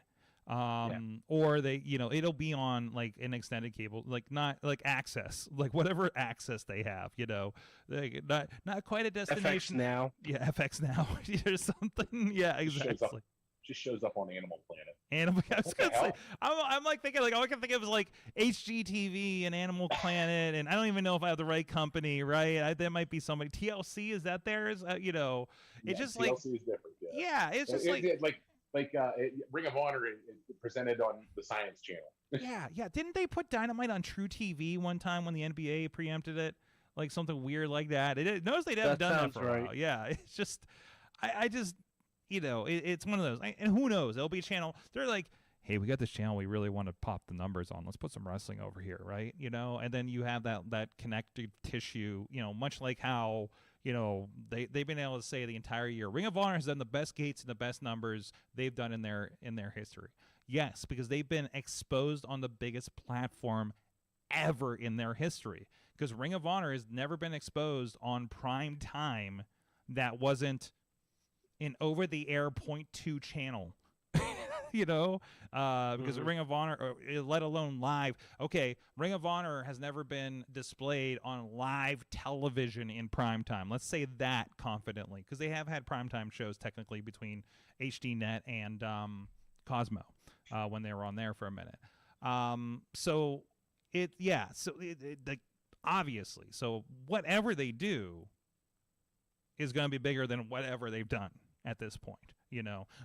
Or they, it'll be on like an extended cable, like not like access, like whatever access they have, like not quite a destination. FX Now. Yeah, FX Now or something. Yeah, exactly. Just shows up on Animal Planet. I was gonna say, I'm like thinking like all I can think of is like HGTV and Animal Planet, and I don't even know if I have the right company, right? There might be somebody. TLC, is that theirs? It's just TLC like is different. Yeah, it's just Ring of Honor is presented on the Science Channel. yeah. Didn't they put Dynamite on True TV one time when the NBA preempted it? Like something weird like that. Notice they haven't done that for a while. Yeah, it's just, I just. It's one of those, and who knows? There'll be a channel. They're like, hey, we got this channel we really want to pop the numbers on. Let's put some wrestling over here, right? And then you have that connective tissue, much like how, they've been able to say the entire year, Ring of Honor has done the best gates and the best numbers they've done in their history. Yes, because they've been exposed on the biggest platform ever in their history. Because Ring of Honor has never been exposed on prime time that wasn't an over-the-air .2 channel, because Ring of Honor, let alone live. Okay, Ring of Honor has never been displayed on live television in prime time. Let's say that confidently, because they have had primetime shows technically between HDNet and Cosmo when they were on there for a minute. Obviously, so whatever they do is going to be bigger than whatever they've done at this point.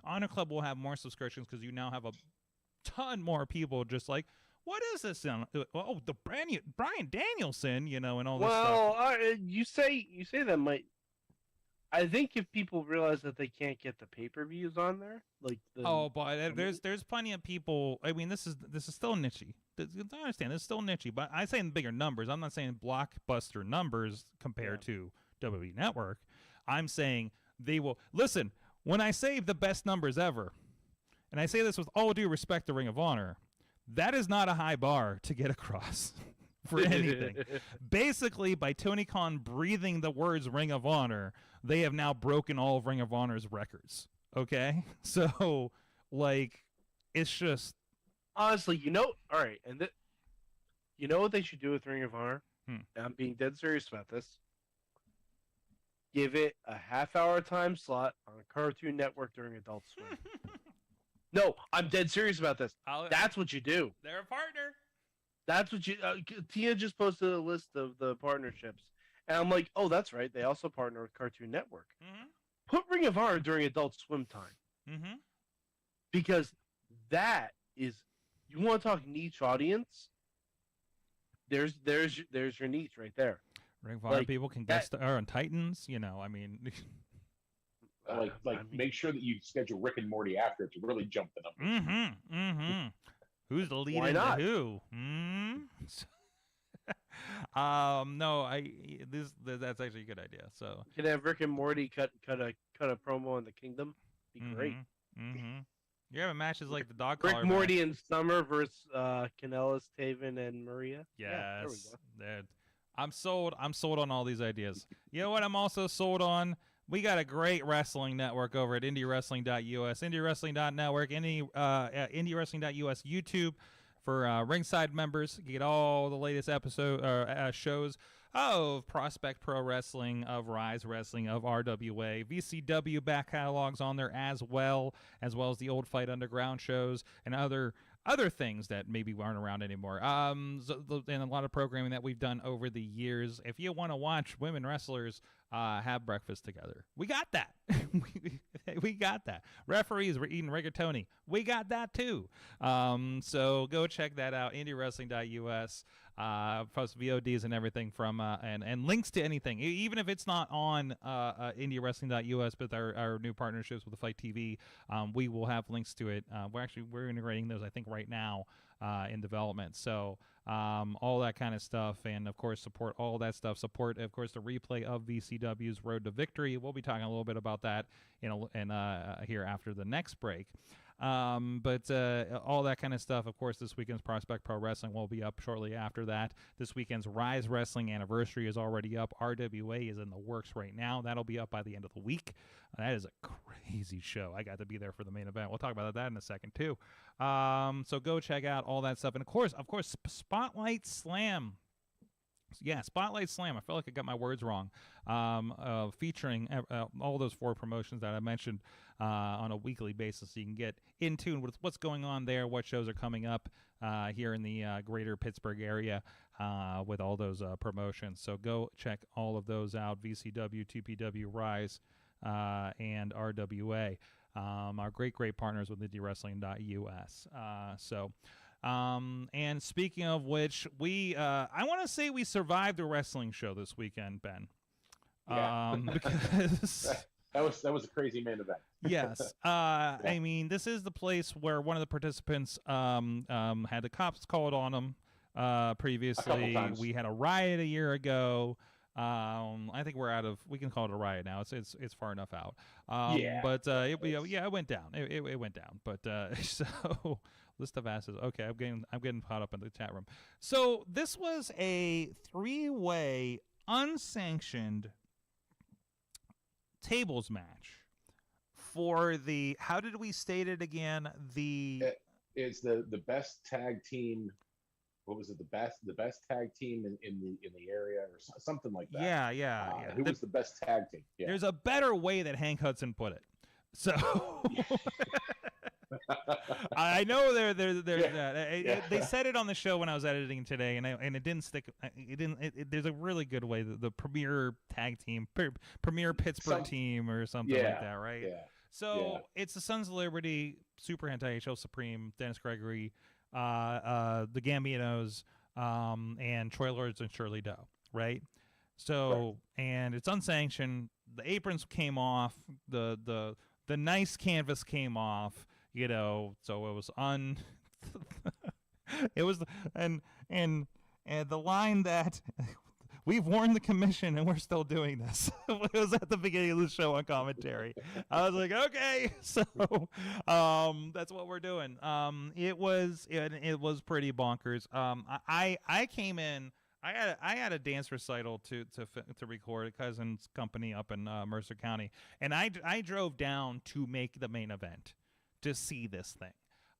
Honor Club will have more subscriptions because you now have a ton more people just like, what is this? Oh, the Bryan Danielson, and all this stuff. Well, you say that might. I think if people realize that they can't get the pay-per-views on there, like but there's plenty of people. I mean, this is still nichey. I understand this is still nichey, but I say in bigger numbers. I'm not saying blockbuster numbers compared to WWE Network. I'm saying they will listen. When I say the best numbers ever, and I say this with all due respect to Ring of Honor, that is not a high bar to get across for anything. Basically, by Tony Khan breathing the words Ring of Honor, they have now broken all of Ring of Honor's records. Okay? So, it's just... Honestly, all right, and you know what they should do with Ring of Honor? I'm being dead serious about this. Give it a half-hour time slot on Cartoon Network during Adult Swim. No, I'm dead serious about this. That's what you do. They're a partner. That's what you... Tia just posted a list of the partnerships. And I'm like, oh, that's right. They also partner with Cartoon Network. Mm-hmm. Put Ring of Honor during Adult Swim time. Mm-hmm. Because that is... You want to talk niche audience? There's your niche right there. Ring of Honor people can guest star on Titans, I mean... make sure that you schedule Rick and Morty after it to really jump the numbers. Mm-hmm, mm-hmm. Who's the lead in who? No, that's actually a good idea. So you can have Rick and Morty cut a promo in the Kingdom. Be great. Mm-hmm. You're having matches like the dog Rick, collar Morty, match. and Summer versus Kanellis, Taven, and Maria. Yes. Yeah, there we go. I'm sold on all these ideas. You know what I'm also sold on? We got a great wrestling network over at IndyWrestling.us, IndyWrestling.network, IndyWrestling.us YouTube for ringside members. You get all the latest shows of Prospect Pro Wrestling, of Rise Wrestling, of RWA, VCW back catalogs on there as well as the old Fight Underground shows and other things that maybe aren't around anymore. And a lot of programming that we've done over the years. If you want to watch women wrestlers have breakfast together, we got that. we got that. Referees were eating rigatoni. We got that too. So go check that out. IndyWrestling.us. Plus VODs and everything from and links to anything, even if it's not on IndyWrestling.us, but our new partnerships with the Fight TV, we will have links to it. We're integrating those, I think, right now in development. So all that kind of stuff, and of course support all that stuff. Support, of course, the replay of VCW's Road to Victory. We'll be talking a little bit about that here after the next break. But all that kind of stuff, of course, this weekend's Prospect Pro Wrestling will be up shortly after that. This weekend's Rise Wrestling Anniversary is already up. RWA is in the works right now. That'll be up by the end of the week. That is a crazy show. I got to be there for the main event. We'll talk about that in a second, too. So go check out all that stuff. And, of course, Spotlight Slam. Yeah, Spotlight Slam. I feel like I got my words wrong. Featuring all those 4 promotions that I mentioned on a weekly basis, so you can get in tune with what's going on there, what shows are coming up here in the greater Pittsburgh area with all those promotions. So go check all of those out, VCW, TPW, Rise, and RWA, our great partners with IndyWrestling.us. And speaking of which, I want to say we survived a wrestling show this weekend, Ben. Yeah. Because that was a crazy main event. yes. I mean, this is the place where one of the participants had the cops called on him previously. We had a riot a year ago. I think we can call it a riot now. It's far enough out. But it went down. It went down. But so list of asses. Okay, I'm getting caught up in the chat room. So this was a 3-way unsanctioned tables match for the, how did we state it again? It's the best tag team. What was it? The best tag team in the area, or something like that. Yeah. Who was the best tag team? Yeah. There's a better way that Hank Hudson put it. So I know they said it on the show when I was editing today, and it didn't stick. There's a really good way, the premier tag team, premier Pittsburgh team, or something like that, right? Yeah. So it's the Sons of Liberty, Super Anti-HL Supreme, Dennis Gregory, the Gambinos, and Troy Lords and Shirley Doe, right? So and it's unsanctioned. The aprons came off. The nice canvas came off. So it was it was, and the line that we've warned the commission and we're still doing this. It was at the beginning of the show on commentary. I was like, okay, so that's what we're doing. It was pretty bonkers. I came in. I had a dance recital to record, a cousin's company up in Mercer County, and I drove down to make the main event to see this thing,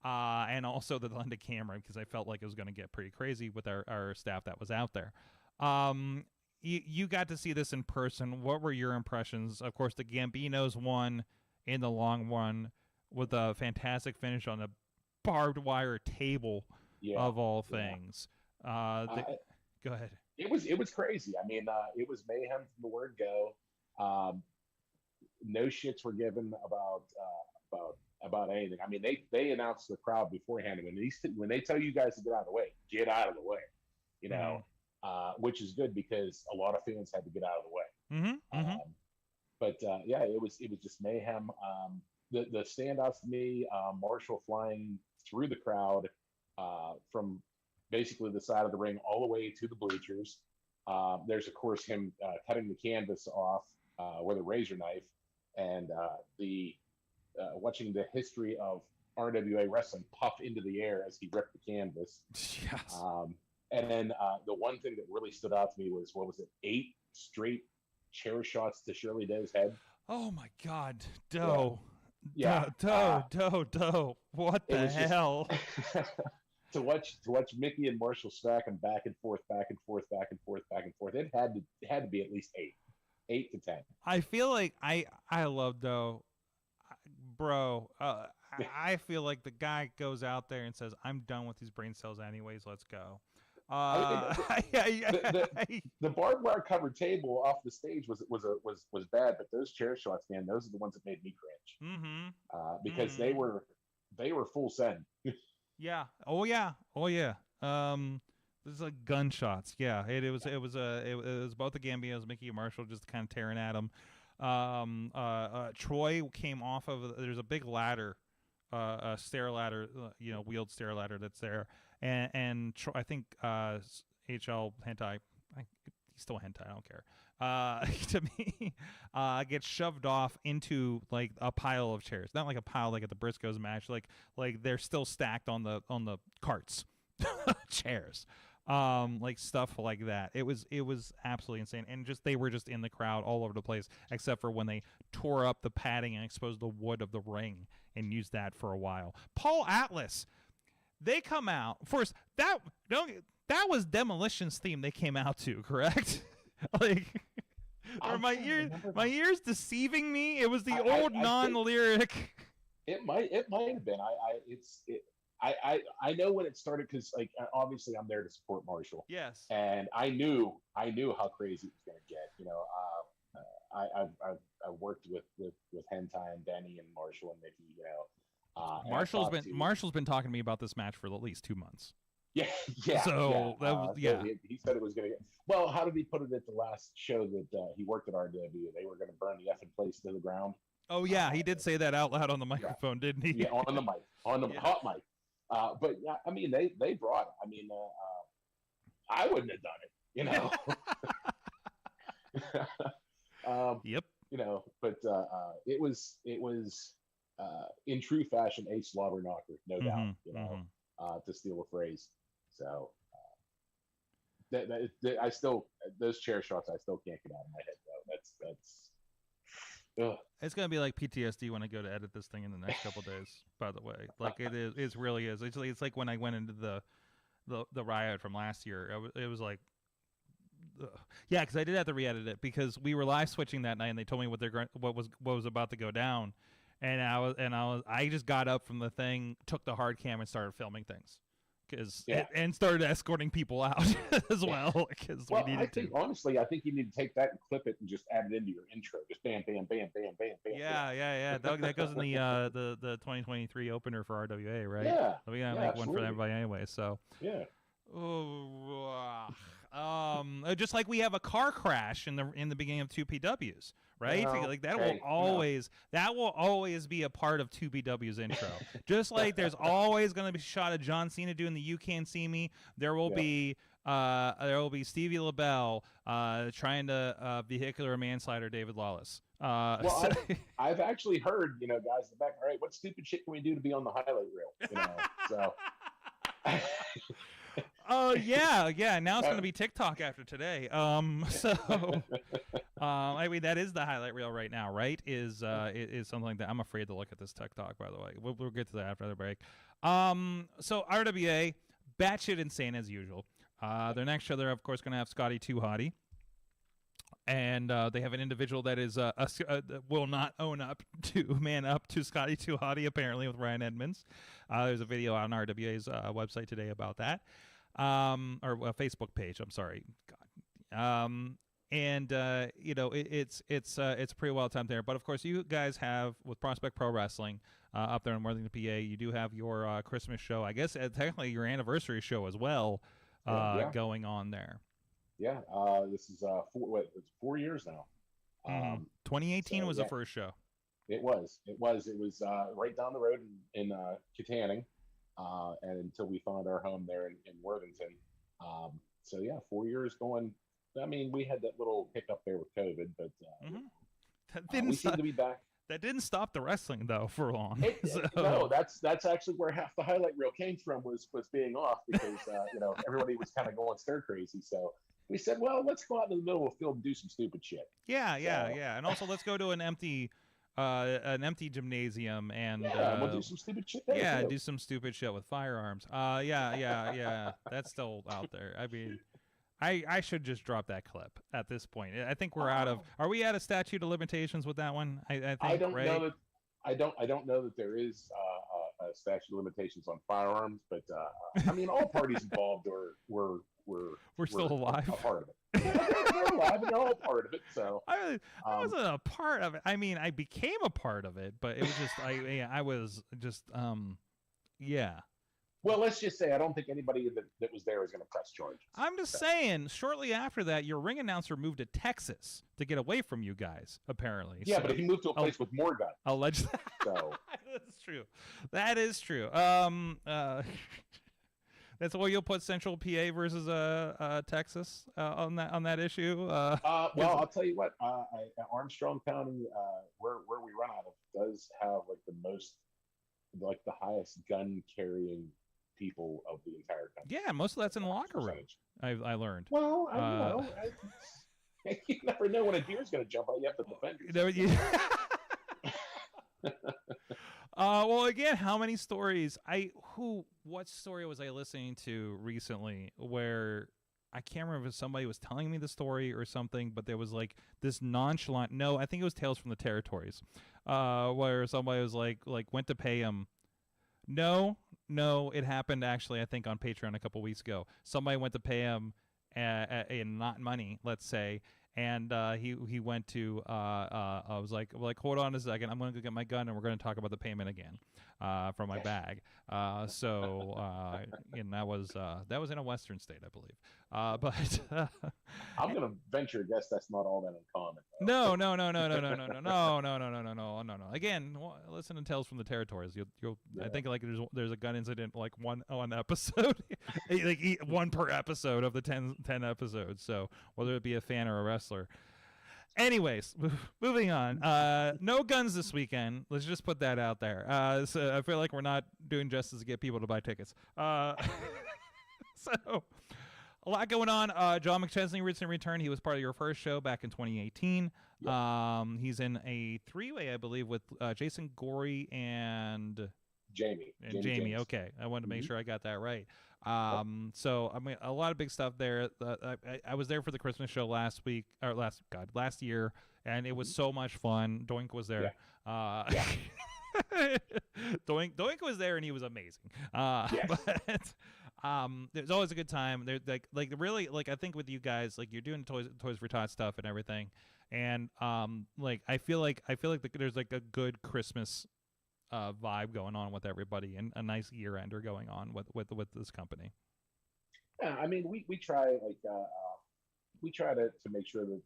and also the London camera, because I felt like it was going to get pretty crazy with our staff that was out there. You got to see this in person. What were your impressions? Of course, the Gambinos won in the long run with a fantastic finish on a barbed wire table of all things. Go ahead. It was crazy. I mean, it was mayhem from the word go. No shits were given about anything. I mean, they announced the crowd beforehand, and when they tell you guys to get out of the way, get out of the way. Which is good because a lot of fans had to get out of the way. But it was just mayhem. The standouts to me, Marshall flying through the crowd from basically the side of the ring all the way to the bleachers. There's of course him cutting the canvas off with a razor knife, and watching the history of RWA wrestling puff into the air as he ripped the canvas. Yes. And then the one thing that really stood out to me was, 8 straight chair shots to Shirley Doe's head. Oh my God, Doe. Yeah. Doe. What the hell? To watch Mickey and Marshall stack them back and forth. It had to be at least 8 to 10. I feel like I love Doe, bro. I feel like the guy goes out there and says, "I'm done with these brain cells anyways. Let's go." The barbed wire covered table off the stage was bad, but those chair shots, man, those are the ones that made me cringe. Because they were full send. Yeah. Oh yeah. This is like gunshots. Yeah. It was both the Gambinos, Mickey and Marshall, just kind of tearing at him. Troy came off of. There's a big ladder, a stair ladder, wheeled stair ladder that's there, and Troy, I think HL Hentai, he he's still hentai, I don't care. To me, gets shoved off into like a pile of chairs. Not like a pile like at the Briscoes match. Like they're still stacked on the carts, chairs. Like stuff like that. It was absolutely insane, and they were just in the crowd all over the place, except for when they tore up the padding and exposed the wood of the ring and used that for a while. Paul Atlas, they come out first. That was Demolition's theme they came out to, correct? Like, or my ears deceiving me? It was the old non-lyric. It might have been. I know when it started because like obviously I'm there to support Marshall. Yes. And I knew how crazy it was going to get. You know, I've worked with Hentai and Benny and Marshall and Mickey. You know, Marshall's been talking to me about this match for at least 2 months. Yeah. So yeah. that was yeah. So he said it was going to get. Well, how did he put it at the last show that he worked at RW? They were going to burn the effing place to the ground. Oh yeah, he did say that out loud on the microphone, didn't he? Yeah, on the mic, hot mic. But yeah, I mean, they brought it. I mean, I wouldn't have done it, you know. Yep. You know, but it was in true fashion a slobber knocker, no doubt. You know, to steal a phrase. So I still those chair shots I still can't get out of my head though. That's. Ugh. It's gonna be like PTSD when I go to edit this thing in the next couple days. By the way, like it really is. It's like when I went into the riot from last year. It was like, ugh. Yeah, because I did have to re-edit it because we were live switching that night and they told me what was about to go down, and I just got up from the thing, took the hard cam and started filming things. And started escorting people out as well because we needed to. Honestly, I think you need to take that and clip it and just add it into your intro. Just bam, bam, bam, bam, bam, bam. Yeah. That goes in the 2023 opener for RWA, right? Yeah. We gotta make one for everybody anyway. So yeah. Just like we have a car crash in the beginning of 2PWs, right? No, like that will always be a part of 2PW's intro. Just like there's always going to be a shot of John Cena doing the "You Can't See Me." There will be Stevie LaBelle trying to vehicular manslaughter David Lawless. I've actually heard, you know, guys in the back. All right, what stupid shit can we do to be on the highlight reel? You know, so. Oh yeah. Now it's going to be TikTok after today. I mean that is the highlight reel right now, right? Is something like that. I'm afraid to look at this TikTok, by the way. We'll get to that after the break. So RWA, batshit insane as usual. Their next show, they're of course going to have Scotty 2 Hottie. And they have an individual that is will not man up to Scotty 2 Hottie, apparently, with Ryan Edmonds. There's a video on RWA's website today about that, or a Facebook page. I'm sorry, God. You know, it's a pretty well timed there. But of course, you guys have with Prospect Pro Wrestling up there in Worthington, PA. You do have your Christmas show, I guess, technically your anniversary show as well, going on there. Yeah, this is 4 years now. 2018 was the first show. It was right down the road in Kittanning, and until we found our home there in Worthington. So yeah, 4 years going. I mean, we had that little hiccup there with COVID, but we seem to be back. That didn't stop the wrestling though for long. No, that's actually where half the highlight reel came from was being off because you know, everybody was kind of going stir crazy. So we said, well, let's go out in the middle of the field and do some stupid shit. Yeah, and also let's go to an empty gymnasium and we'll do some stupid shit there. Yeah, too. do some stupid shit with firearms. Yeah. That's still out there. I mean, I should just drop that clip at this point. I think we're out of. Are we out of statute of limitations with that one? I think. I don't know that. I don't know that there is a statute of limitations on firearms, but I mean, all parties involved we're still alive. A part of it. They're alive and they're all part of it. So I wasn't a part of it. I mean, I became a part of it, but it was just I was just yeah. Well, let's just say I don't think anybody that was there is going to press charges. I'm just saying, shortly after that, your ring announcer moved to Texas to get away from you guys, apparently. Yeah, so, but he moved to a place with more guns. Allegedly. So That's true. That is true. That's why you'll put Central PA versus Texas on that issue. Well, I'll tell you what. Armstrong County, where we run out of, does have the highest gun carrying people of the entire country. Yeah, most of that's in the locker room. I learned. Well, I don't know. You never know when a deer's going to jump out. You have to defend yourself. Well, again, how many stories? What story was I listening to recently where I can't remember if somebody was telling me the story or something, but there was like this nonchalant. No, I think it was Tales from the Territories, where somebody was like went to pay him. No, it happened actually. I think on Patreon a couple weeks ago, somebody went to pay him in not money, let's say. And he went to I was like hold on a second, I'm going to go get my gun and we're going to talk about the payment again from my bag. And that was in a Western state, I believe. But I'm going to venture a guess that's not all that uncommon. No. Again, listen to Tales from the Territories. You'll I think like there's a gun incident like one episode, like one per episode of the 10 episodes. So whether it be a fan or a wrestler. Anyways, moving on. No guns this weekend. Let's just put that out there. So I feel like we're not doing justice to get people to buy tickets. So a lot going on. John McChesney recently returned. He was part of your first show back in 2018. Yep. He's in a 3-way, I believe, with Jason Gorey and Jamie. Okay, I wanted to make sure I got that right. So I mean, a lot of big stuff there. I was there for the Christmas show last year, and it was so much fun. Doink was there. Yeah. Doink was there, and he was amazing. Yes. But there's always a good time. There's like really like I think with you guys, like you're doing Toys for Tots stuff and everything, and like I feel like there's like a good Christmas vibe going on with everybody, and a nice year ender going on with this company. Yeah, I mean we try we try to make sure that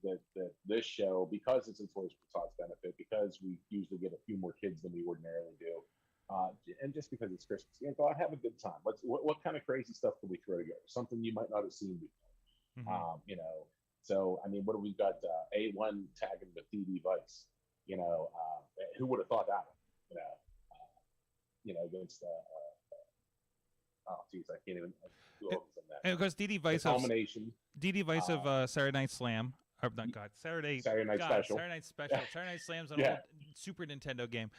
this show, because it's a Toys for Tots benefit, because we usually get a few more kids than we ordinarily do. And just because it's Christmas, go out, have a good time. What kind of crazy stuff can we throw together? Something you might not have seen before. Mm-hmm. So I mean, what do we got? A1 tagging with DD Vice. Who would have thought that? Against oh geez, I can't even do all this on that. And of course, DD Vice of Saturday Night Slam. Or not God, Saturday Night Special. Saturday Night Special. Saturday Night Slam's an old Super Nintendo game.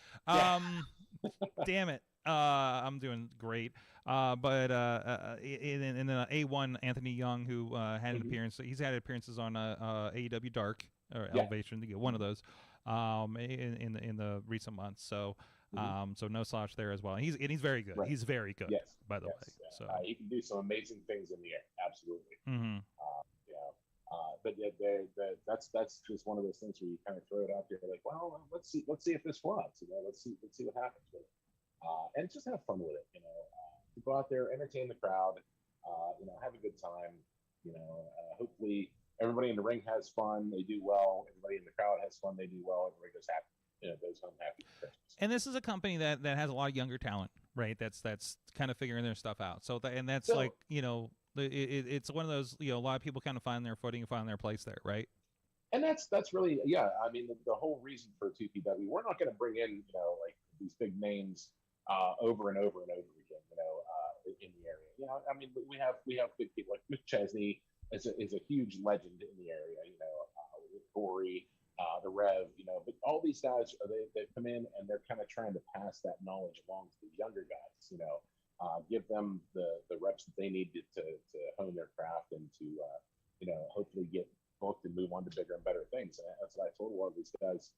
Damn it. I'm doing great. But in the A1, Anthony Young, who had an appearance, he's had appearances on AEW Dark or Elevation, to get one of those in the recent months. So so no slouch there as well. And he's very good. Right. He's very good, by the way. So he can do some amazing things in the air. Absolutely. Mm-hmm. But that's just one of those things where you kind of throw it out there, like, well, let's see if this flies. Let's see what happens with it, and just have fun with it. To go out there, entertain the crowd, have a good time. Hopefully everybody in the ring has fun, they do well. Everybody in the crowd has fun, they do well. Everybody goes happy. Goes home happy for Christmas. And this is a company that has a lot of younger talent, right? That's kind of figuring their stuff out. So it's one of those, a lot of people kind of find their footing and find their place there, right? And that's really, I mean, the whole reason for 2PW, we're not going to bring in, like these big names over and over and over again, in the area. I mean, we have big people like McChesney is a huge legend in the area, with Corey, the Rev, but all these guys, they come in and they're kind of trying to pass that knowledge along to the younger guys, give them the reps that they need to hone their craft and to, hopefully get booked and move on to bigger and better things. And that's what I told a lot of these guys,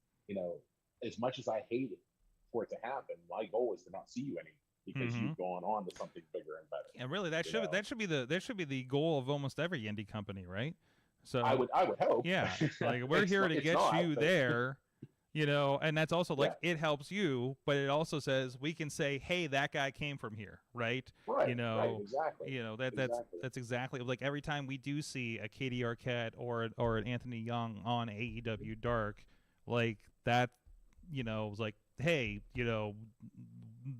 as much as I hate it for it to happen, my goal is to not see you anymore, because you've gone on to something bigger and better. And really, that should be the goal of almost every indie company, right? So I would hope. Yeah, like we're here to get you there, and that's also like it helps you, but it also says we can say, hey, that guy came from here, right? Right. Right, exactly. That's exactly like every time we do see a Katie Arquette or an Anthony Young on AEW Dark, like that, was like, hey,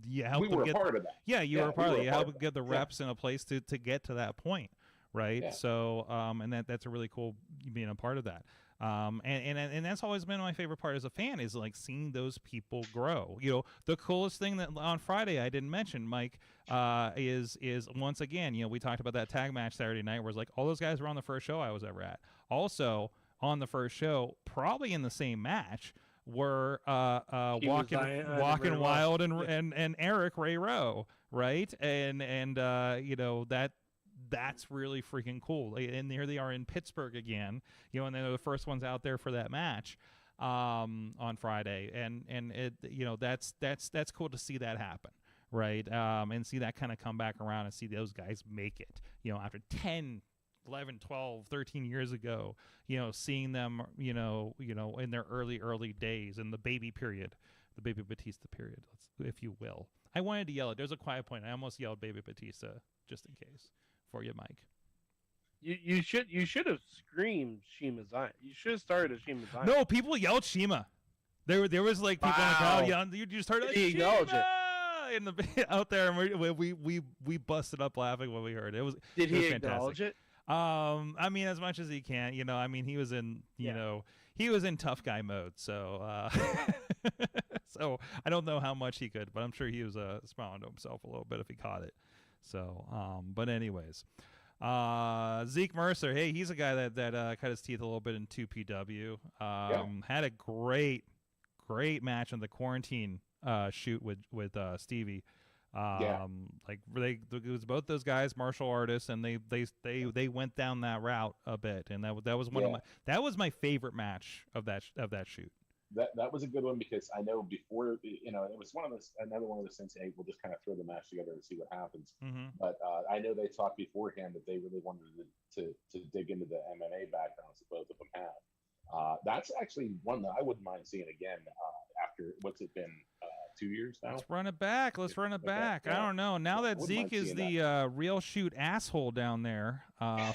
you helped we were get, a part of that. Yeah, you were a part of it. You helped that. get the reps in a place to get to that point, right? Yeah. So, and that's a really cool being a part of that. And that's always been my favorite part as a fan, is like seeing those people grow. You know, the coolest thing that on Friday I didn't mention, Mike, is once again, you know, we talked about that tag match Saturday night where it's like all those guys were on the first show I was ever at. Also on the first show, probably in the same match, were Walking Wild and Eric Ray Rowe, right? And you know, that's really freaking cool. And here they are in Pittsburgh again, you know, and they're the first ones out there for that match on Friday, and it, you know, that's cool to see that happen, right? And see that kind of come back around and see those guys make it, you know, after 10, 11, 12, 13 years ago, you know, seeing them, you know, in their early days, in the baby period, the Baby Batista period, if you will. I wanted to yell it. There's a quiet point. I almost yelled Baby Batista just in case for you, Mike. You should have screamed Shima Zion. You should have started as Shima Zion. No, people yelled Shima. There was like people in the crowd yelling. You just heard like, Did he acknowledge Shima! In the out there, and we busted up laughing when we heard it. Did he fantastic. acknowledge it? I mean, as much as he can, you know. I mean, he was in, you know, he was in tough guy mode. So, so I don't know how much he could, but I'm sure he was smiling to himself a little bit if he caught it. So, but anyways, Zeke Mercer, hey, he's a guy that cut his teeth a little bit in 2PW. Had a great match on the quarantine shoot with Stevie. Like it was both those guys martial artists, and they went down that route a bit, and that was that was my favorite match of that shoot. That was a good one, because I know before, you know, it was another one of those things. Hey, we'll just kind of throw the match together and see what happens. Mm-hmm. But I know they talked beforehand that they really wanted to dig into the MMA backgrounds that both of them have. That's actually one that I wouldn't mind seeing again after, what's it been, 2 years now? Let's run it back. Yeah. I don't know. Now that Zeke is the real shoot asshole down there,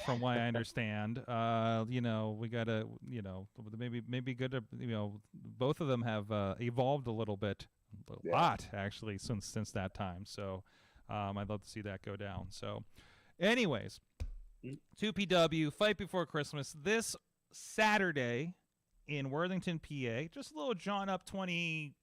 from what I understand, you know, we gotta, you know, maybe good to, you know, both of them have evolved a little bit, a lot actually since that time. So I'd love to see that go down. So, anyways, 2PW Fight Before Christmas this Saturday in Worthington, PA. Just a little John Up 28.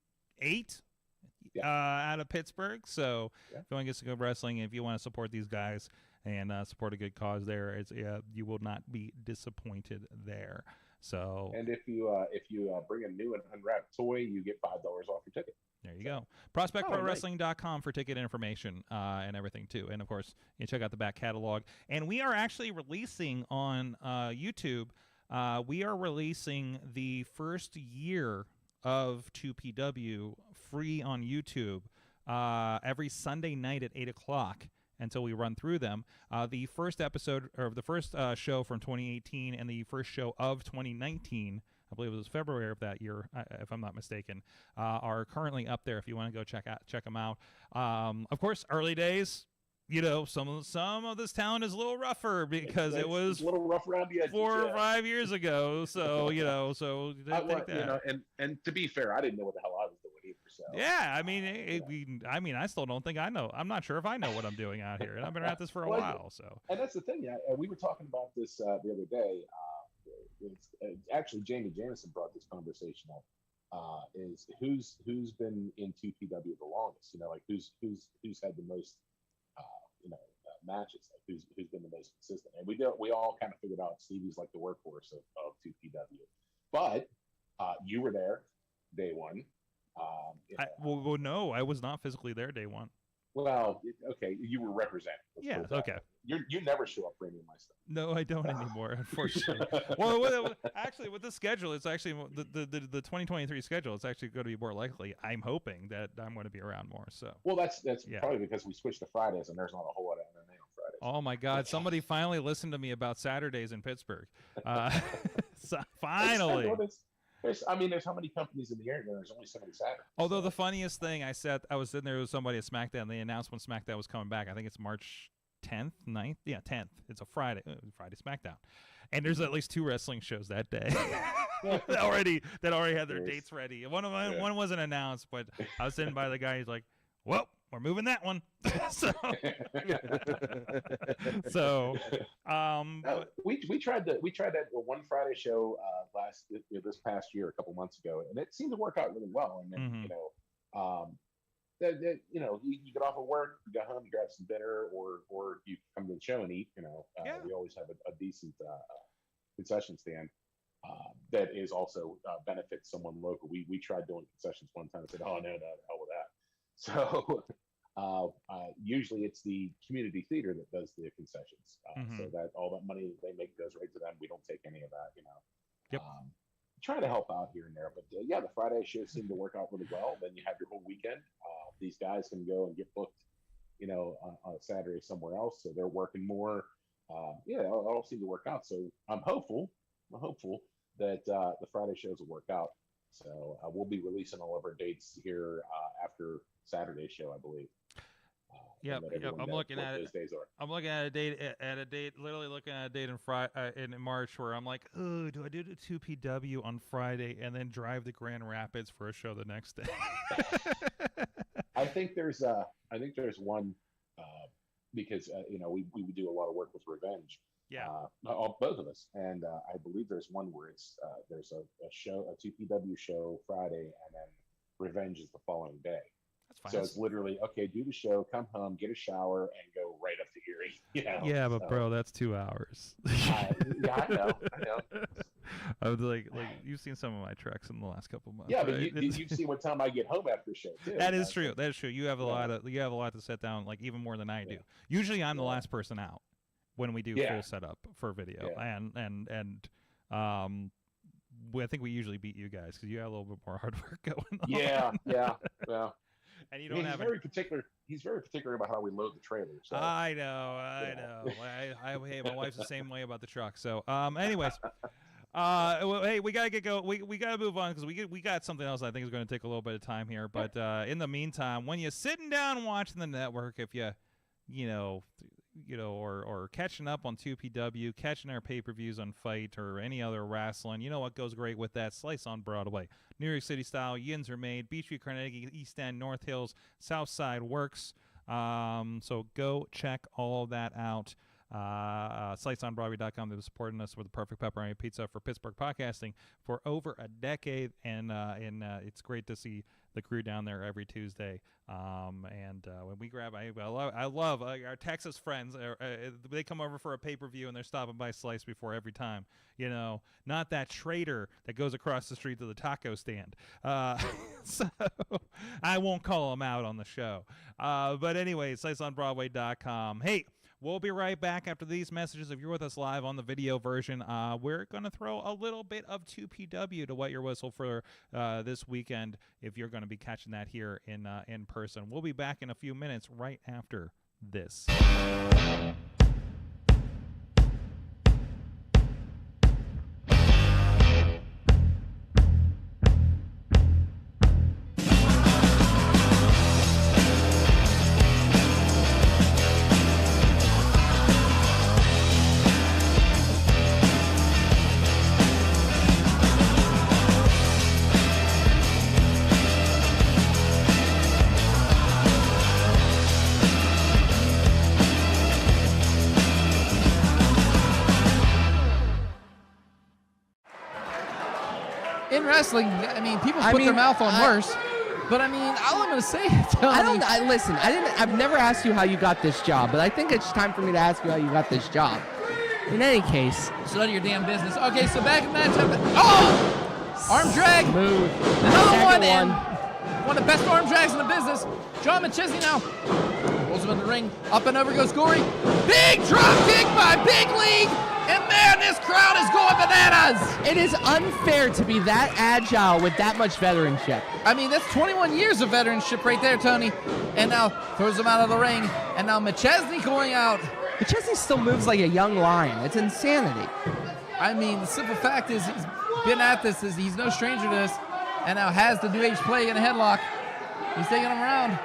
Out of Pittsburgh. So if you want to get some good wrestling, if you want to support these guys and support a good cause there, it's you will not be disappointed there. So, and if you bring a new and unwrapped toy, you get $5 off your ticket. There you go. ProspectProWrestling.com for ticket information and everything too. And of course, you can check out the back catalog. And we are actually releasing on YouTube. We are releasing the first year of 2PW free on YouTube every Sunday night at 8 o'clock until we run through them. The first episode, or the first show from 2018 and the first show of 2019, I believe it was February of that year, if I'm not mistaken, are currently up there if you want to go check them out. Of course, early days, you know, some of this talent is a little rougher because it was a little rough around the edges, 4 or 5 years ago. So, you know, so take that. You know, and to be fair, I didn't know what the hell I was doing either. So yeah, I mean, I still don't think I know. I'm not sure if I know what I'm doing out here, and I've been at this for a while. So, and that's the thing. Yeah, we were talking about this the other day. Actually, Jamie Jamison brought this conversation up. Is who's been in 2PW the longest? You know, like who's had the most matches, like who's been the most consistent. And we all kind of figured out Stevie's like the workhorse of 2PW. But you were there day one. Well, no, I was not physically there day one. Well, okay, you were representing. Yeah, okay. You never show up for any of my stuff. No, I don't anymore, unfortunately. Well, actually, with the schedule, it's actually the 2023 schedule. It's actually going to be more likely. I'm hoping that I'm going to be around more. So. Well, that's probably because we switched to Fridays, and there's not a whole lot of MMA on Fridays. Oh my God! Somebody finally listened to me about Saturdays in Pittsburgh. So finally. There's how many companies in the area? There's only so many Saturdays. Although the funniest thing, I was sitting there with somebody at SmackDown. They announced when SmackDown was coming back. I think it's March 10th, 9th? Yeah, 10th. It's a Friday SmackDown. And there's at least 2 wrestling shows that day that already had their dates ready. One wasn't announced, but I was sitting by the guy. He's like, well, we're moving that one. We tried that one Friday show this past year, a couple months ago, and it seemed to work out really well. And then you get off of work, you go home, you grab some dinner, or you come to the show and eat. We always have a decent concession stand that is also benefits someone local. We tried doing concessions one time and said, oh no, the hell with that. So usually it's the community theater that does the concessions. So that all that money that they make goes right to them. We don't take any of that, Yep. Try to help out here and there, but the Friday shows seem to work out really well. Then you have your whole weekend. These guys can go and get booked, on a Saturday somewhere else, so they're working more. It all seem to work out. So I'm hopeful that the Friday shows will work out. So we'll be releasing all of our dates here after Saturday's show, I believe. I'm looking at it. I'm looking at a date. Literally looking at a date in March where I'm like, oh, do I do the 2PW on Friday and then drive to Grand Rapids for a show the next day? I think there's one because we do a lot of work with Revenge. Yeah. Both of us, and I believe there's one where it's there's a show, a 2PW show Friday, and then Revenge is the following day. That's fine. So it's literally, okay, do the show, come home, get a shower, and go right up to Erie. Yeah, but bro, that's 2 hours. I know. I was like you've seen some of my treks in the last couple months. Yeah, right? but you've seen what time I get home after the show too. That is true. That is true. You have a lot to set down, like even more than I do. Usually, I'm the last person out when we do full setup for video, and I think we usually beat you guys because you have a little bit more hard work going on. Yeah. And you don't have very particular. He's very particular about how we load the trailer. So. I know. Hey, my wife's the same way about the truck. So, anyways, hey, we gotta get go. We gotta move on because we got something else I think is going to take a little bit of time here. But in the meantime, when you're sitting down watching the network, if or catching up on 2PW, catching our pay-per-views on Fight or any other wrestling, you know what goes great with that? Slice on Broadway. New York City style, yins are made. Beachview, Carnegie, East End, North Hills, South Side works. So go check all that out. SlicesOnBroadway.com. They've been supporting us with the perfect pepperoni pizza for Pittsburgh podcasting for over a decade, and it's great to see the crew down there every Tuesday. When we grab, I love our Texas friends. They come over for a pay-per-view and they're stopping by Slice before every time. Not that traitor that goes across the street to the taco stand. So I won't call them out on the show. But anyway, SlicesOnBroadway.com. Hey. We'll be right back after these messages. If you're with us live on the video version, we're going to throw a little bit of 2PW to wet your whistle for this weekend if you're going to be catching that here in person. We'll be back in a few minutes right after this. In wrestling, I mean, people put their mouth on worse. But I mean, all I'm gonna say is, Tony, I've never asked you how you got this job, but I think it's time for me to ask you how you got this job. In any case, it's none of your damn business. Okay, so back in match. Arm drag. Move. Another one. And one of the best arm drags in the business. John McChesney now rolls him in the ring. Up and over goes Gory. Big drop kick by Big League. And man, this crowd is going bananas! It is unfair to be that agile with that much veteranship. I mean, that's 21 years of veteranship right there, Tony. And now throws him out of the ring. And now McChesney going out. McChesney still moves like a young lion. It's insanity. I mean, the simple fact is he's been at this. He's no stranger to this. And now has the New Age play in a headlock. He's taking him around.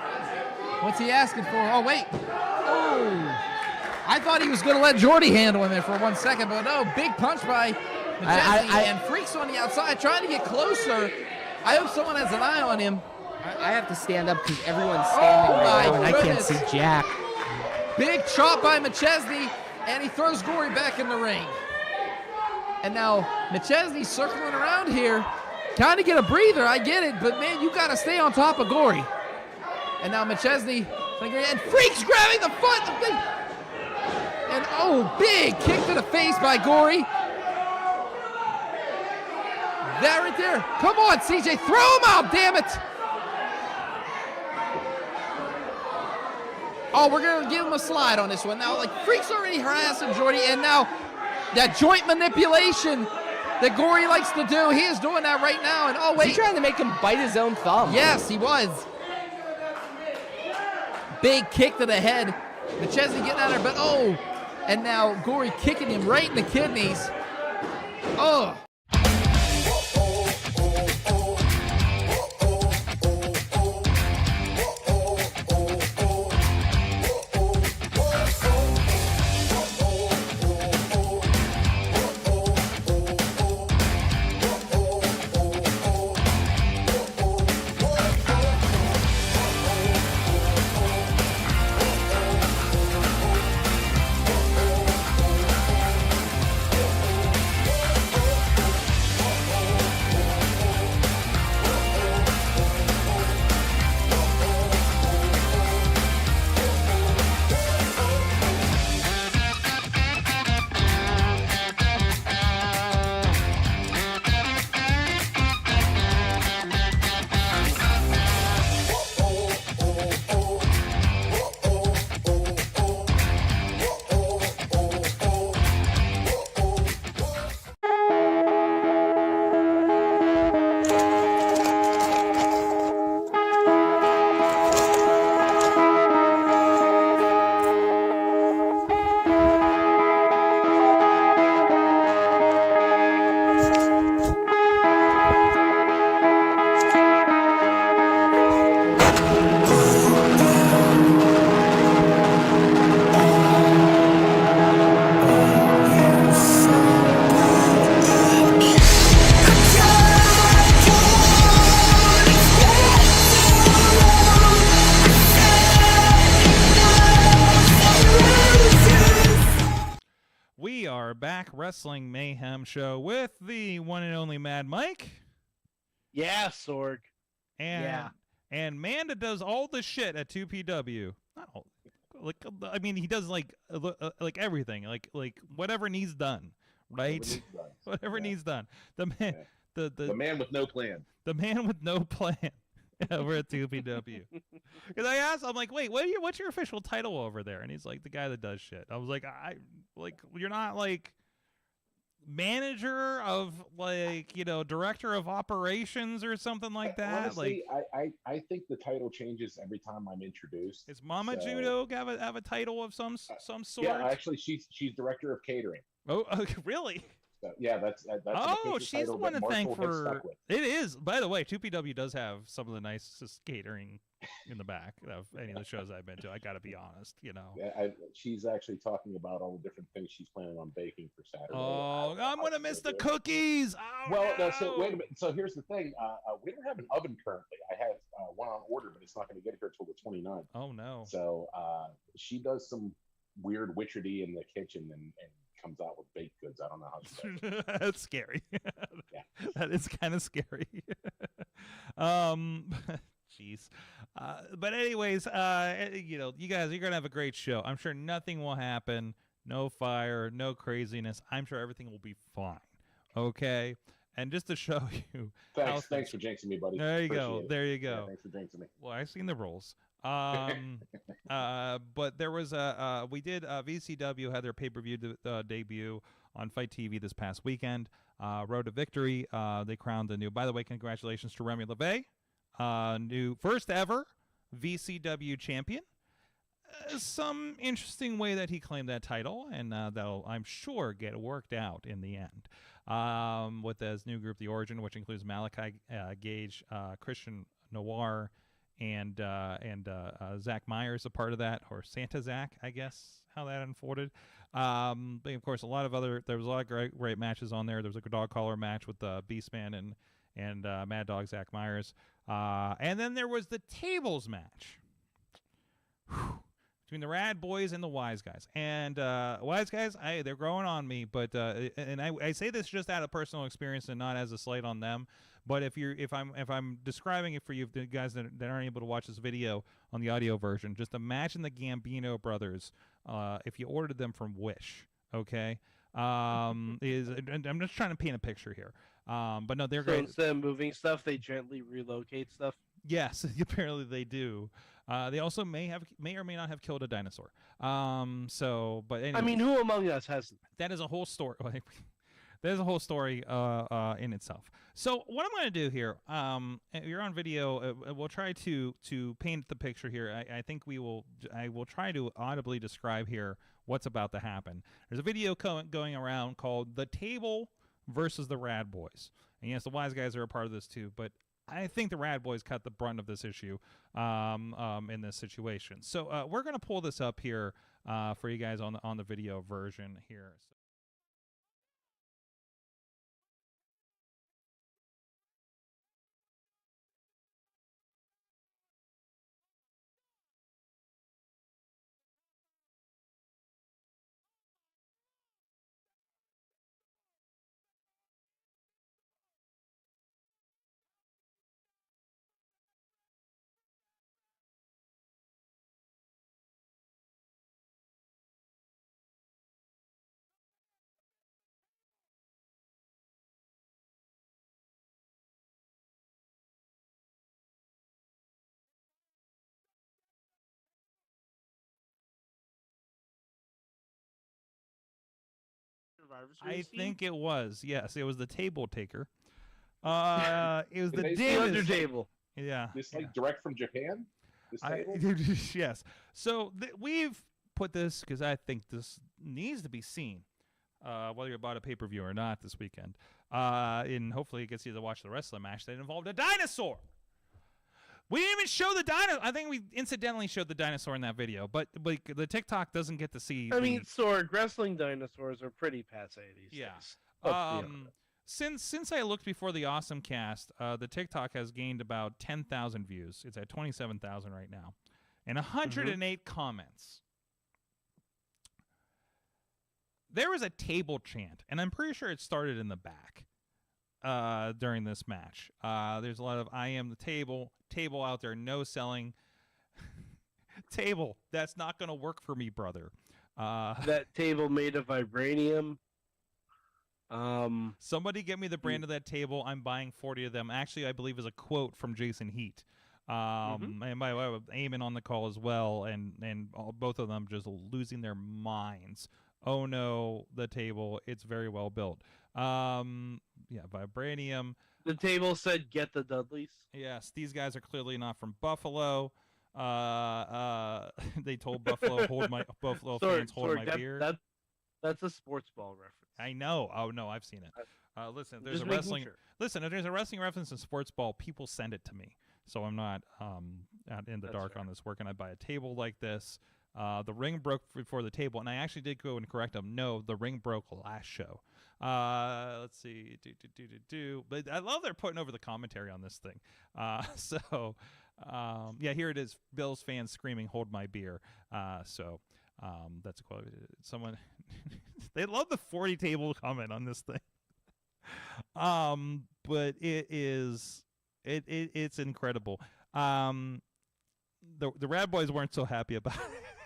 What's he asking for? Oh, wait. Oh. I thought he was going to let Jordy handle him there for 1 second, but no, big punch by McChesney, and Freak's on the outside trying to get closer. I hope someone has an eye on him. I have to stand up because everyone's standing right now, and I can't see jack. Big chop by McChesney, and he throws Gory back in the ring. And now McChesney's circling around here, trying to get a breather. I get it, but man, you got to stay on top of Gory. And now McChesney, and Freak's grabbing the foot. And oh, big kick to the face by Gory. That right there. Come on, CJ, throw him out, damn it. Oh, we're going to give him a slide on this one. Now, like, Freak's already harassing Jordy, and now that joint manipulation that Gory likes to do, he is doing that right now. And oh, wait. He's trying to make him bite his own thumb. Yes, he was. Big kick to the head. McChesney getting out there, but oh. And now Gory kicking him right in the kidneys. Oh. Wrestling Mayhem show with the one and only Mad Mike. Yeah, Sorg. And Manda does all the shit at 2PW. Not all, like, I mean, he does like everything, like whatever needs done, right? Whatever needs done. The man, the man with no plan. The man with no plan over at 2PW. Because I asked, I'm like, wait, what's your official title over there? And he's like, the guy that does shit. I was like, you're not like manager of, like, you know, director of operations or something like that. Honestly, I think the title changes every time I'm introduced. Is Mama Judo have a title of some sort? Yeah, actually, she's director of catering. Oh, really? So, yeah, that's oh, she's the one to thank for. It is, by the way. 2PW does have some of the nicest catering in the back of any of the shows I've been to. I got to be honest, you know. Yeah, she's actually talking about all the different things she's planning on baking for Saturday. Oh, I'm gonna miss the cookies. Oh, well, no. So wait a minute. So here's the thing. We don't have an oven currently. I have one on order, but it's not going to get here till the 29th. Oh no. So she does some weird witchery in the kitchen and comes out with baked goods. I don't know how she does it. That's scary. Yeah. That is kind of scary. Jeez. But anyways, you know, you guys, you're going to have a great show. I'm sure nothing will happen. No fire, no craziness. I'm sure everything will be fine. Okay? And just to show you. Thanks for jinxing me, buddy. There you go. There you go. Yeah, thanks for jinxing me. Well, I've seen the rules. But there was we did VCW had their pay-per-view debut on Fight TV this past weekend. Road to Victory. They crowned a new. By the way, congratulations to Remy LeVay, new first ever VCW champion. Some interesting way that he claimed that title, and that'll, I'm sure, get worked out in the end. With his new group, The Origin, which includes Malachi Gage, Christian Noir, and Zach Myers, a part of that, or Santa Zach, I guess, how that unfolded. But of course, there was a lot of great matches on there. There was a dog collar match with Beastman and Mad Dog Zach Myers. And then there was the tables match. Whew. Between the Rad Boyz and the Wise Guys. And Wise Guys, they're growing on me, but and I say this just out of personal experience and not as a slight on them. But if I'm describing it for you, the guys that aren't able to watch this video on the audio version, just imagine the Gambino Brothers if you ordered them from Wish. Okay, I'm just trying to paint a picture here. But no, they're So great. instead of moving stuff, they gently relocate stuff. Yes, apparently they do. They also may or may not have killed a dinosaur. But anyway, I mean, who among us hasn't? that is a whole story. That is a whole story in itself. So what I'm going to do here, if you're on video, we'll try to paint the picture here. I think I will try to audibly describe here what's about to happen. There's a video going around called "The Table versus the Rad Boyz," and yes, the Wise Guys are a part of this too, but I think the Rad Boyz cut the brunt of this issue in this situation. So we're going to pull this up here for you guys on the video version here. Survivor I Series team? think it was. Yes, it was the table taker. It was the They The say Davis. under table. Yeah. This direct from Japan. This table. Yes. So we've put this because I think this needs to be seen, whether you bought a pay-per-view or not this weekend. And hopefully it gets you to watch the rest of the match that involved a dinosaur. We didn't even show the dinosaur. I think we incidentally showed the dinosaur in that video, but the TikTok doesn't get to see. I mean, Sorg, wrestling dinosaurs are pretty passe these Yeah. days. Let's be honest. Since I looked before the Awesome Cast, the TikTok has gained about 10,000 views. It's at 27,000 right now, and 108 comments. There was a table chant, and I'm pretty sure it started in the back during this match. There's a lot of "I am the table out there, no selling." Table, that's not going to work for me, brother. That table made of vibranium. Somebody get me the brand of that table. I'm buying 40 of them. Actually, I believe is a quote from Jason Heat. And by the way, Eamon on the call as well, and both of them just losing their minds. Oh no, the table, it's very well built. Yeah, vibranium. The table said, "Get the Dudleys." Yes, these guys are clearly not from Buffalo. They told Buffalo, Buffalo fans, hold my beer. That's a sports ball reference. I know. Oh no, I've seen it. Listen, if there's Just a making wrestling. sure. Listen, if there's a wrestling reference in sports ball, people send it to me, so I'm not out in the That's dark fair. on this. Where can I buy a table like this? The ring broke before the table, and I actually did go and correct them. No, the ring broke last show. Let's see. But I love they're putting over the commentary on this thing. Yeah, here it is. Bills fans screaming, "Hold my beer." That's a quote. Someone, they love the 40 table comment on this thing. But it's incredible. The Rad Boyz weren't so happy about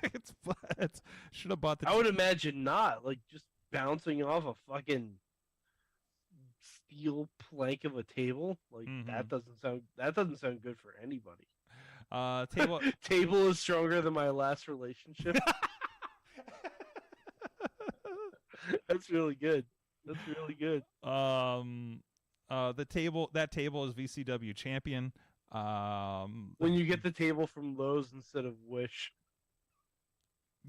it. But should have bought the. I would imagine not. Like just bouncing off a fucking steel plank of a table. Like that doesn't sound good for anybody. Table. Table is stronger than my last relationship. That's really good. That's really good. That table is VCW champion. When you get the table from Lowe's instead of Wish.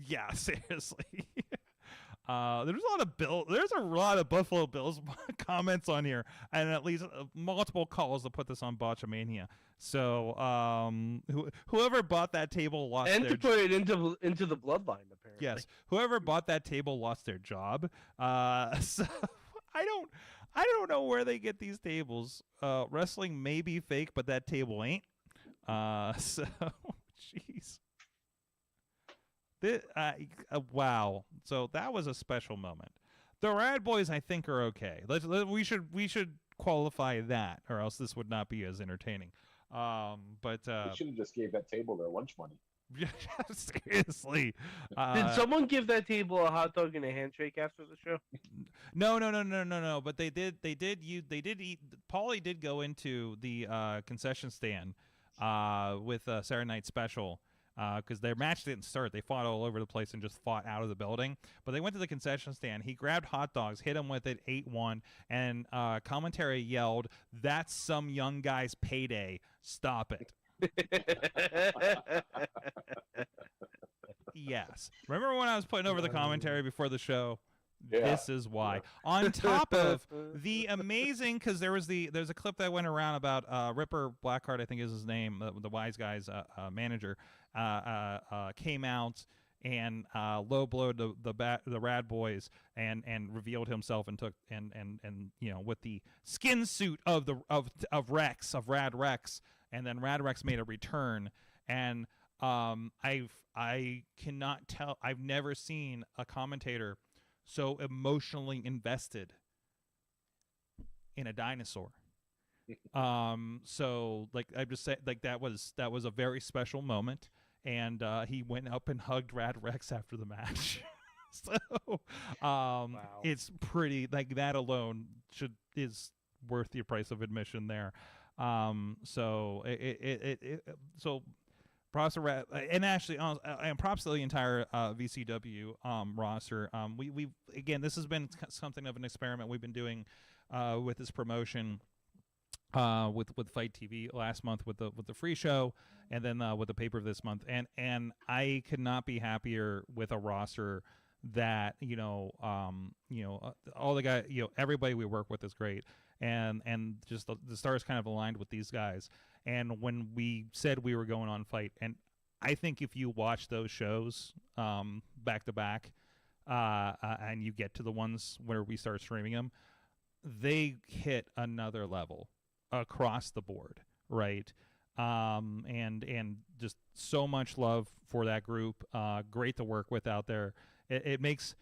Yeah, seriously. There's a lot of Buffalo Bills comments on here, and at least multiple calls to put this on Botchamania. So, whoever bought that table lost And their to put it into the bloodline, apparently. Yes, whoever bought that table lost their job. So I don't know where they get these tables. Wrestling may be fake, but that table ain't. So, jeez. Wow. So that was a special moment. The Rad Boyz, I think, are okay. We should qualify that, or else this would not be as entertaining. But They should have just gave that table their lunch money. Seriously. Did someone give that table a hot dog and a handshake after the show? No. But they did eat. Paulie did go into the concession stand with Saturday Night Special because their match didn't start. They fought all over the place and just fought out of the building. But they went to the concession stand. He grabbed hot dogs, hit him with it, 8-1, and commentary yelled, "That's some young guy's payday. Stop it." Yes. Remember when I was putting over the commentary before the show? Yeah. This is why. On top of the amazing, because there's a clip that went around about Ripper Blackheart, I think is his name, the Wise Guys manager, came out and low blowed the Rad Boyz and revealed himself and took and with the skin suit of Rex, of Rad Rex, and then Rad Rex made a return, and I cannot tell, I've never seen a commentator so emotionally invested in a dinosaur. So like I just said, like that was a very special moment, and he went up and hugged Rad Rex after the match. So Wow. It's pretty, like that alone is worth the price of admission there. So so props to Rad, and actually, and props to the entire VCW roster. We again, this has been something of an experiment we've been doing with this promotion, with Fight TV last month with the free show, and then with the paper this month. And I could not be happier with a roster that all the guys, everybody we work with is great, and just the stars kind of aligned with these guys. And when we said we were going on Fight, and I think if you watch those shows back to back, and you get to the ones where we start streaming them, they hit another level across the board, right? And just so much love for that group. Great to work with out there. It makes,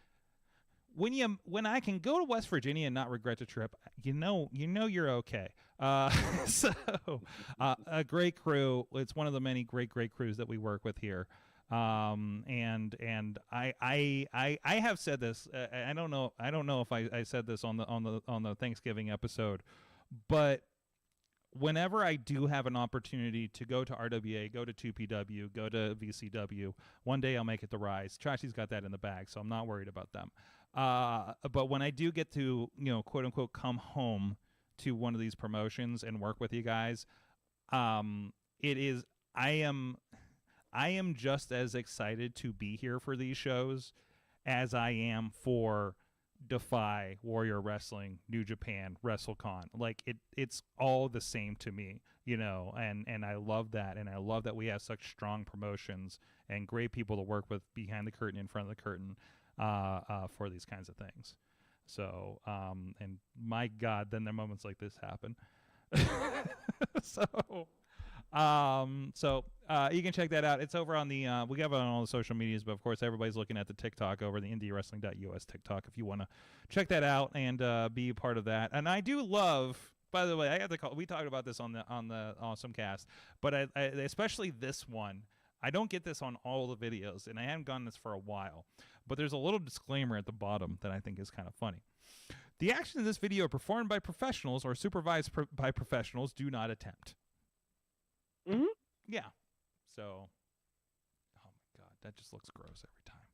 when I can go to West Virginia and not regret the trip, you're okay. So a great crew. It's one of the many great crews that we work with here. And I have said this. I don't know if I said this on the Thanksgiving episode, but whenever I do have an opportunity to go to RWA, go to 2PW, go to VCW, one day I'll make it to Rise. Chachi's got that in the bag, so I'm not worried about them. But when I do get to, quote unquote, come home to one of these promotions and work with you guys, I am just as excited to be here for these shows as I am for Defy, Warrior Wrestling, New Japan, WrestleCon. Like it's all the same to me, and I love that, and I love that we have such strong promotions and great people to work with behind the curtain, in front of the curtain, for these kinds of things. So, and my God, then there are moments like this happen. So you can check that out. It's over on the we have it on all the social medias, but of course everybody's looking at the TikTok over the IndyWrestling.us TikTok if you want to check that out and be a part of that. And I do love, by the way, I have to call, we talked about this on the Awesome Cast, but I especially this one, I don't get this on all the videos, and I haven't gotten this for a while, but there's a little disclaimer at the bottom that I think is kind of funny. The actions in this video are performed by professionals or supervised by professionals. Do not attempt. Mm-hmm. Yeah. So, oh my God, that just looks gross every time.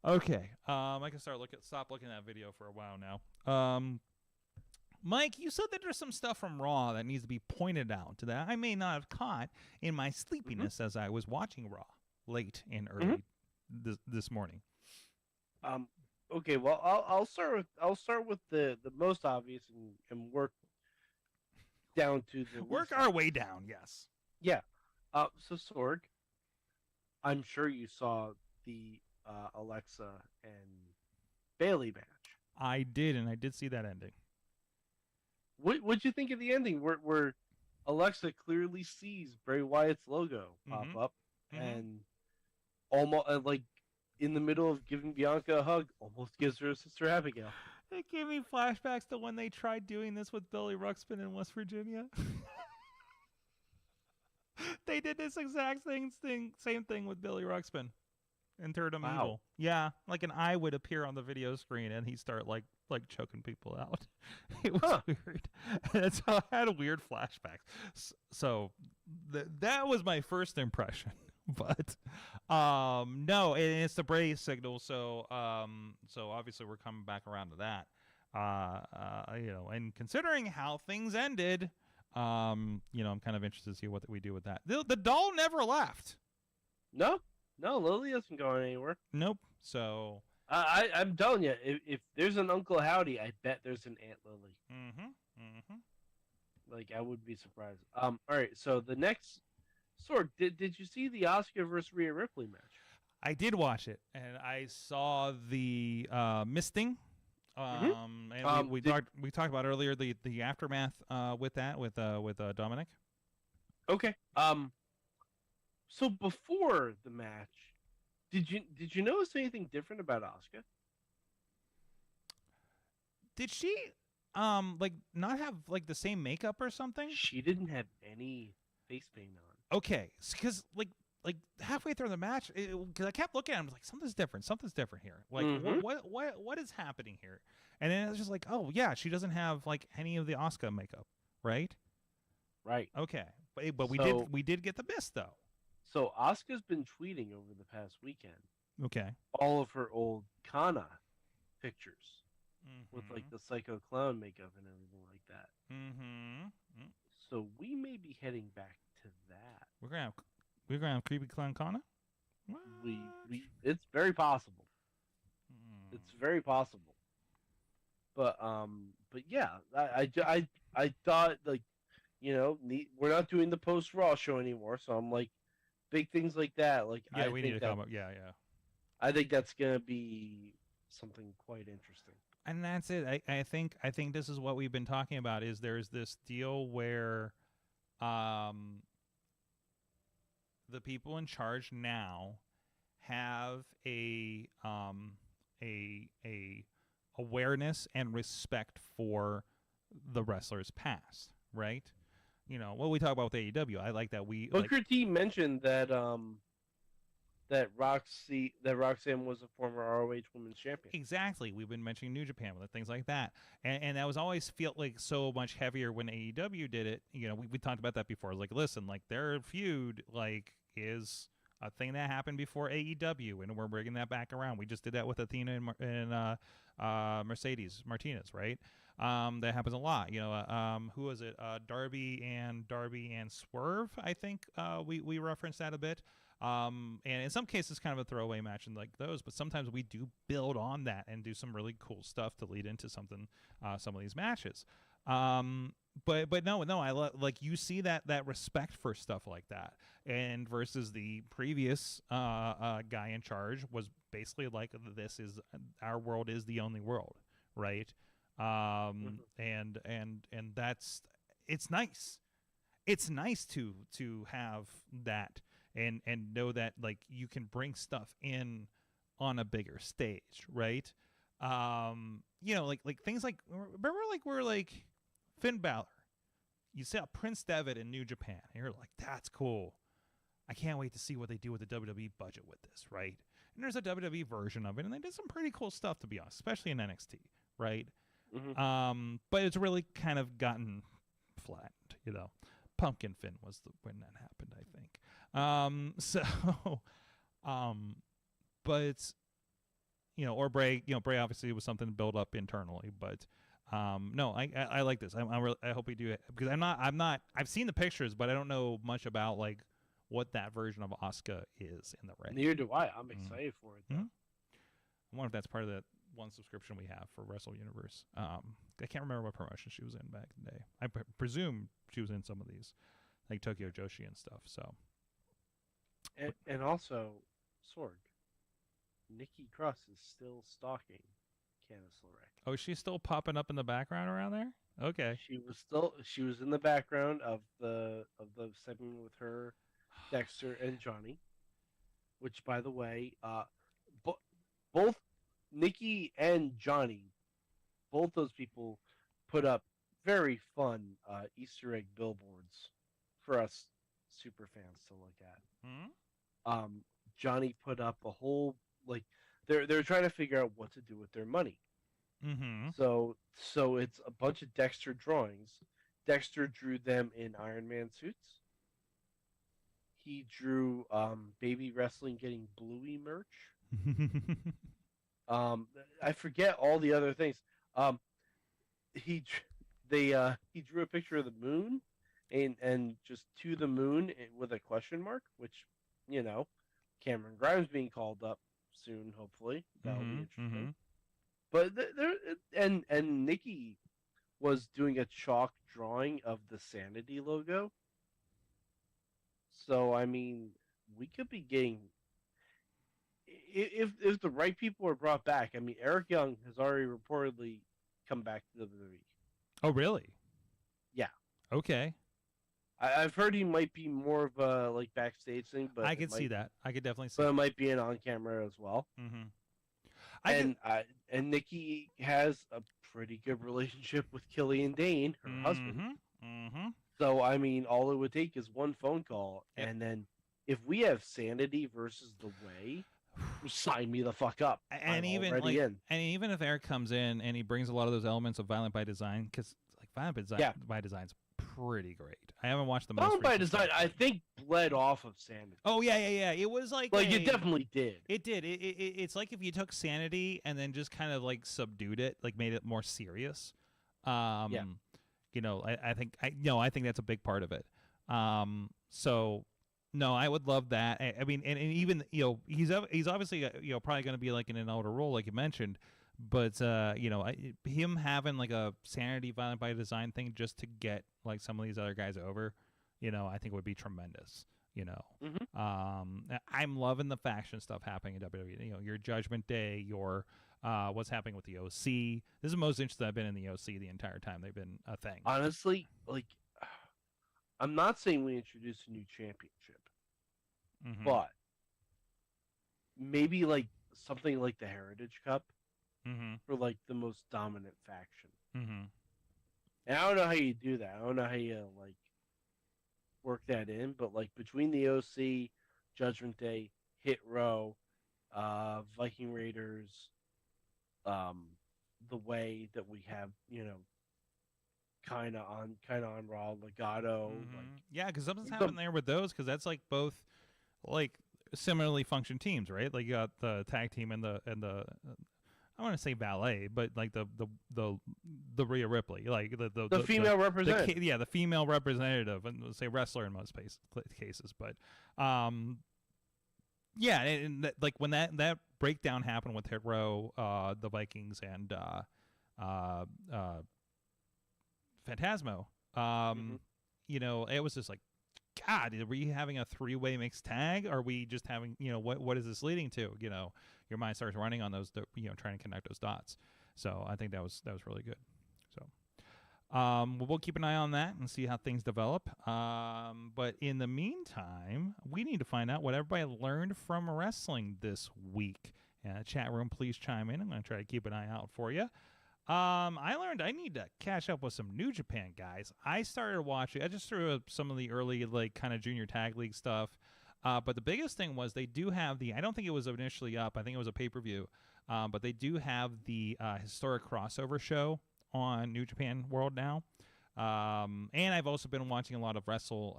Okay. I can stop looking at that video for a while now. Mike, you said that there's some stuff from Raw that needs to be pointed out to that I may not have caught in my sleepiness as I was watching Raw late and early this morning. Okay. Well, I'll start with the most obvious and work down to the work our way down. Yes. Yeah. So Sorg, I'm sure you saw the Alexa and Bailey match. I did, and I did see that ending. What'd you think of the ending where Alexa clearly sees Bray Wyatt's logo pop up and almost like in the middle of giving Bianca a hug, almost gives her a sister Abigail. It gave me flashbacks to when they tried doing this with Billy Ruxpin in West Virginia. They did this exact same thing with Billy Ruxpin and turned him evil. Yeah, like an eye would appear on the video screen and he'd start like choking people out. It was weird. And so I had weird flashbacks. So that was my first impression. But no, it's the Bray signal. So so obviously we're coming back around to that. And considering how things ended, I'm kind of interested to see what we do with that. The doll never left. No, Lily isn't going anywhere. Nope. So I'm telling you, if there's an Uncle Howdy, I bet there's an Aunt Lily. Like, I would be surprised. All right, so the next Sorg, did you see the Asuka versus Rhea Ripley match? I did watch it, and I saw the misting. And we talked about earlier the aftermath with Dominic. Okay. So before the match, did you notice anything different about Asuka? Did she not have like the same makeup or something? She didn't have any face paint on. Okay, because like halfway through the match, because I kept looking at him, I was like, something's different here. Like, what is happening here? And then it was just like, oh yeah, she doesn't have like any of the Asuka makeup, right? Right. Okay, but we did get the mist though. So Asuka's been tweeting over the past weekend. Okay. All of her old Kana pictures with like the Psycho Clown makeup and everything like that. So we may be heading back to that. We're gonna have Creepy Clown Kana? It's very possible. It's very possible. But yeah, I thought, like, we're not doing the post Raw show anymore, so I'm like, big things like that. Like, yeah, we need to come up. Yeah. I think that's gonna be something quite interesting. And that's it. I think this is what we've been talking about. Is there's this deal where, the people in charge now have a awareness and respect for the wrestlers past, right? What we talk about with AEW. I like that Booker T mentioned that that Roxanne was a former ROH Women's Champion. Exactly. We've been mentioning New Japan with things like that, and that was always felt like so much heavier when AEW did it. We talked about that before. Like, listen, like their feud like is a thing that happened before AEW, and we're bringing that back around. We just did that with Athena and Mercedes Martinez, right? That happens a lot. Who was it? Darby and Swerve. I think we referenced that a bit. And in some cases, kind of a throwaway match and like those, but sometimes we do build on that and do some really cool stuff to lead into something. Some of these matches. But no, I like you see that respect for stuff like that, and versus the previous guy in charge was basically like, this is our world is the only world, right? And that's it's nice. It's nice to have that and know that like you can bring stuff in on a bigger stage, right? Like things like, remember, like we're like Finn Balor. You saw Prince Devitt in New Japan, and you're like, that's cool. I can't wait to see what they do with the WWE budget with this, right? And there's a WWE version of it, and they did some pretty cool stuff, to be honest, especially in NXT, right? But it's really kind of gotten flattened, Pumpkin Finn was when that happened, I think. But it's, or Bray, Bray obviously was something to build up internally, but no, I like this. I hope we do it, because I've seen the pictures, but I don't know much about like what that version of Asuka is in the ring. Neither do I. I'm excited for it, though. I wonder if that's part of that one subscription we have for Wrestle Universe. I can't remember what promotion she was in back in the day. I presume she was in some of these, like Tokyo Joshi and stuff. So, and also, Sorg, Nikki Cross is still stalking Candice LeRae. Oh, is she still popping up in the background around there? Okay. She was in the background of the segment with her, Dexter and Johnny, which, by the way, both Nikki and Johnny, both those people put up very fun Easter egg billboards for us super fans to look at. Hmm? Johnny put up a whole, like, they're trying to figure out what to do with their money. Mm-hmm. So it's a bunch of Dexter drawings. Dexter drew them in Iron Man suits. He drew Baby Wrestling getting Bluey merch. I forget all the other things. He drew a picture of the moon, and just to the moon with a question mark, which, Cameron Grimes being called up soon, hopefully. That'll be interesting. Mm-hmm. But and Nikki was doing a chalk drawing of the Sanity logo. So I mean, we could be getting, if the right people are brought back. I mean, Eric Young has already reportedly come back to WWE. Oh, really? Yeah. Okay. I've heard he might be more of a like backstage thing, but I could see that. I could definitely see. But it might be an on camera as well. Mm-hmm. And Nikki has a pretty good relationship with Killian Dane, her husband. Mm-hmm. So I mean, all it would take is one phone call, Yep. and then if we have Sanity versus The Way, sign me the fuck up. And even if Eric comes in and he brings a lot of those elements of Violent by Design, because like Violent by Design's pretty great. I haven't watched the most Violent by recent Design, stuff. I think, bled off of Sanity. Oh yeah. It was like it definitely did. It did. It's like if you took Sanity and then just kind of like subdued it, like made it more serious. I think that's a big part of it. So no, I would love that. I mean, and even he's obviously probably going to be like in an older role, like you mentioned. But him having like a Sanity Violent by Design thing just to get like some of these other guys over, I think would be tremendous. I'm loving the faction stuff happening in WWE. Your Judgment Day, your what's happening with the OC. This is the most interested I've been in the OC the entire time they've been a thing. Honestly, like, I'm not saying we introduce a new championship, but maybe like something like the Heritage Cup for like the most dominant faction. And I don't know how you do that. I don't know how you like work that in, but like between the OC, Judgment Day, Hit Row, Viking Raiders, the Way that we have, kind of on Raw, Legato. Yeah, because something's happened there with those, because that's like both like similarly functioned teams, right? Like you got the tag team and the I want to say valet, but like the Rhea Ripley, like the female representative. The female representative, and we'll say wrestler in most cases. But like when that breakdown happened with Hit Row, the Vikings, and Phantasmo, it was just like, God, are we having a 3-way mixed tag? Are we just having, what is this leading to? Your mind starts running on those, trying to connect those dots. So I think that was really good. So we'll keep an eye on that and see how things develop. But in the meantime, we need to find out what everybody learned from wrestling this week. Chat room, please chime in. I'm going to try to keep an eye out for you. I learned I need to catch up with some New Japan guys. I started watching. I just threw up some of the early, like, kind of junior tag league stuff. But the biggest thing was they do have I don't think it was initially up. I think it was a pay-per-view. But they do have the historic crossover show on New Japan World now. And I've also been watching a lot of Wrestle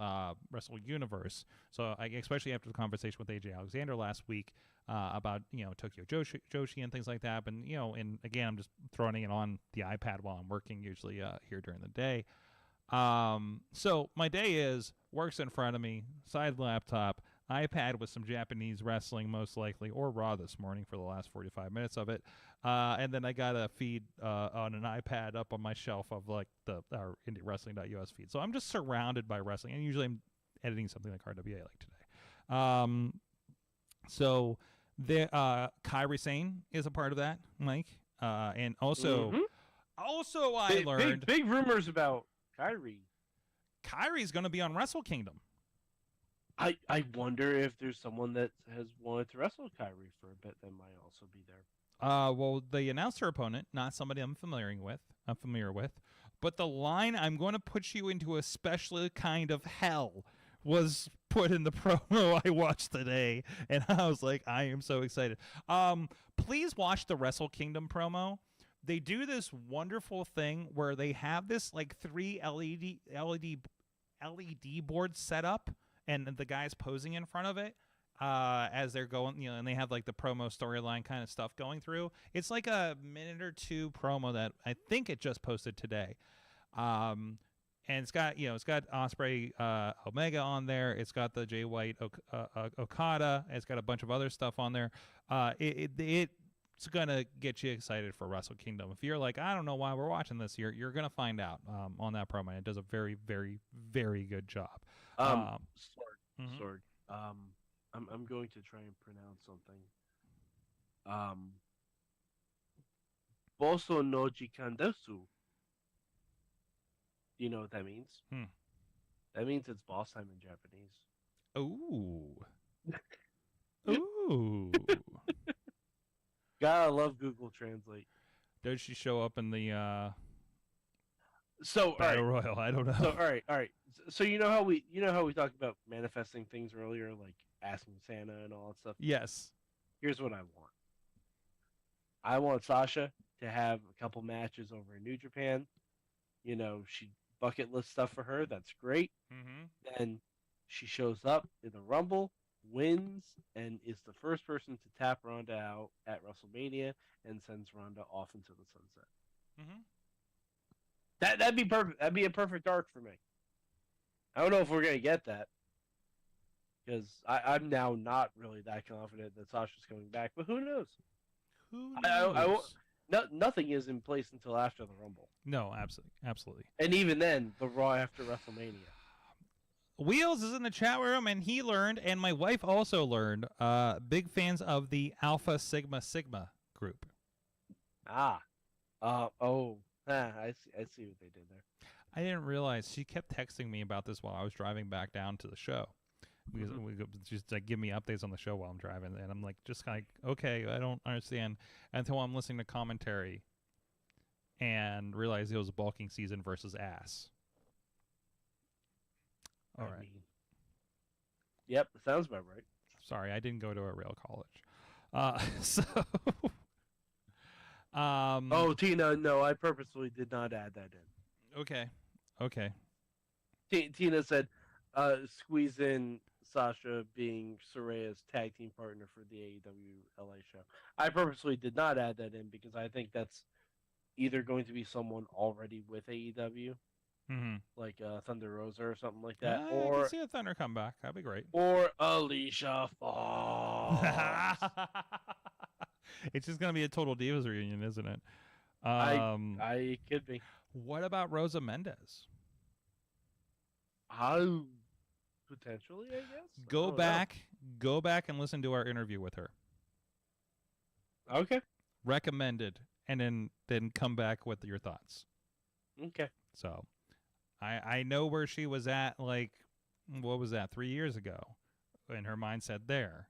Universe. So especially after the conversation with AJ Alexander last week about Tokyo Joshi and things like that. And and again, I'm just throwing it on the iPad while I'm working, usually here during the day. So my day is works in front of me, side laptop, iPad with some Japanese wrestling most likely, or Raw this morning for the last 45 minutes of it. And then I got a feed on an iPad up on my shelf of like our IndyWrestling.us feed. So I'm just surrounded by wrestling, and usually I'm editing something like RWA like today. So there, Kairi Sane is a part of that, Mike. And also Also, I learned big rumors about Kyrie. Kyrie's going to be on Wrestle Kingdom. I wonder if there's someone that has wanted to wrestle Kyrie for a bit that might also be there. Well, they announced her opponent, not somebody I'm familiar with, but the line "I'm going to put you into a special kind of hell" was put in the promo I watched today, and I was like, I am so excited. Please watch the Wrestle Kingdom promo. They do this wonderful thing where they have this like 3 LED board set up, and the guy's posing in front of it as they're going, and they have like the promo storyline kind of stuff going through. It's like a minute or two promo that I think it just posted today. And it's got Ospreay Omega on there. It's got the Jay White Okada. It's got a bunch of other stuff on there. It's gonna get you excited for Wrestle Kingdom. If you're like, I don't know why we're watching this, you're gonna find out on that promo. It does a very, very, very good job. Sword. I'm going to try and pronounce something. Boso no jikandesu. Do you know what that means? That means it's boss time in Japanese. Ooh. Gotta love Google Translate. Does she show up in the So Battle Royal? I don't know. So all right. So you know how we talked about manifesting things earlier, like asking Santa and all that stuff. Yes. Here's what I want. I want Sasha to have a couple matches over in New Japan. You know, she bucket list stuff for her. That's great. Mm-hmm. Then she shows up in the Rumble, wins, and is the first person to tap Ronda out at WrestleMania and sends Ronda off into the sunset. Mm-hmm. That'd be perfect. That'd be a perfect arc for me. I don't know if we're gonna get that because I'm now not really that confident that Sasha's coming back. But who knows? Who knows? Nothing is in place until after the Rumble. No, absolutely. And even then, the Raw after WrestleMania. Wheels is in the chat room, and he learned, and my wife also learned, big fans of the Alpha Sigma group. I see what they did there. I didn't realize. She kept texting me about this while I was driving back down to the show. Because just like give me updates on the show while I'm driving, and I'm like, just like, okay, I don't understand until I'm listening to commentary and realize it was a bulking season versus ass. All right. Yep, sounds about right. Sorry, I didn't go to a real college. Tina, no, I purposely did not add that in. Okay. Tina said, squeeze in Sasha being Soraya's tag team partner for the AEW LA show. I purposely did not add that in because I think that's either going to be someone already with AEW, like Thunder Rosa or something like that, or I can see a Thunder come back. That'd be great. Or Alicia Fox. It's just gonna be a Total Divas reunion, isn't it? I could be. What about Rosa Mendez? Potentially, I guess. Go back and listen to our interview with her. Okay. Recommended, and then come back with your thoughts. Okay. So, I know where she was at, like, what was that, 3 years ago, and her mindset there.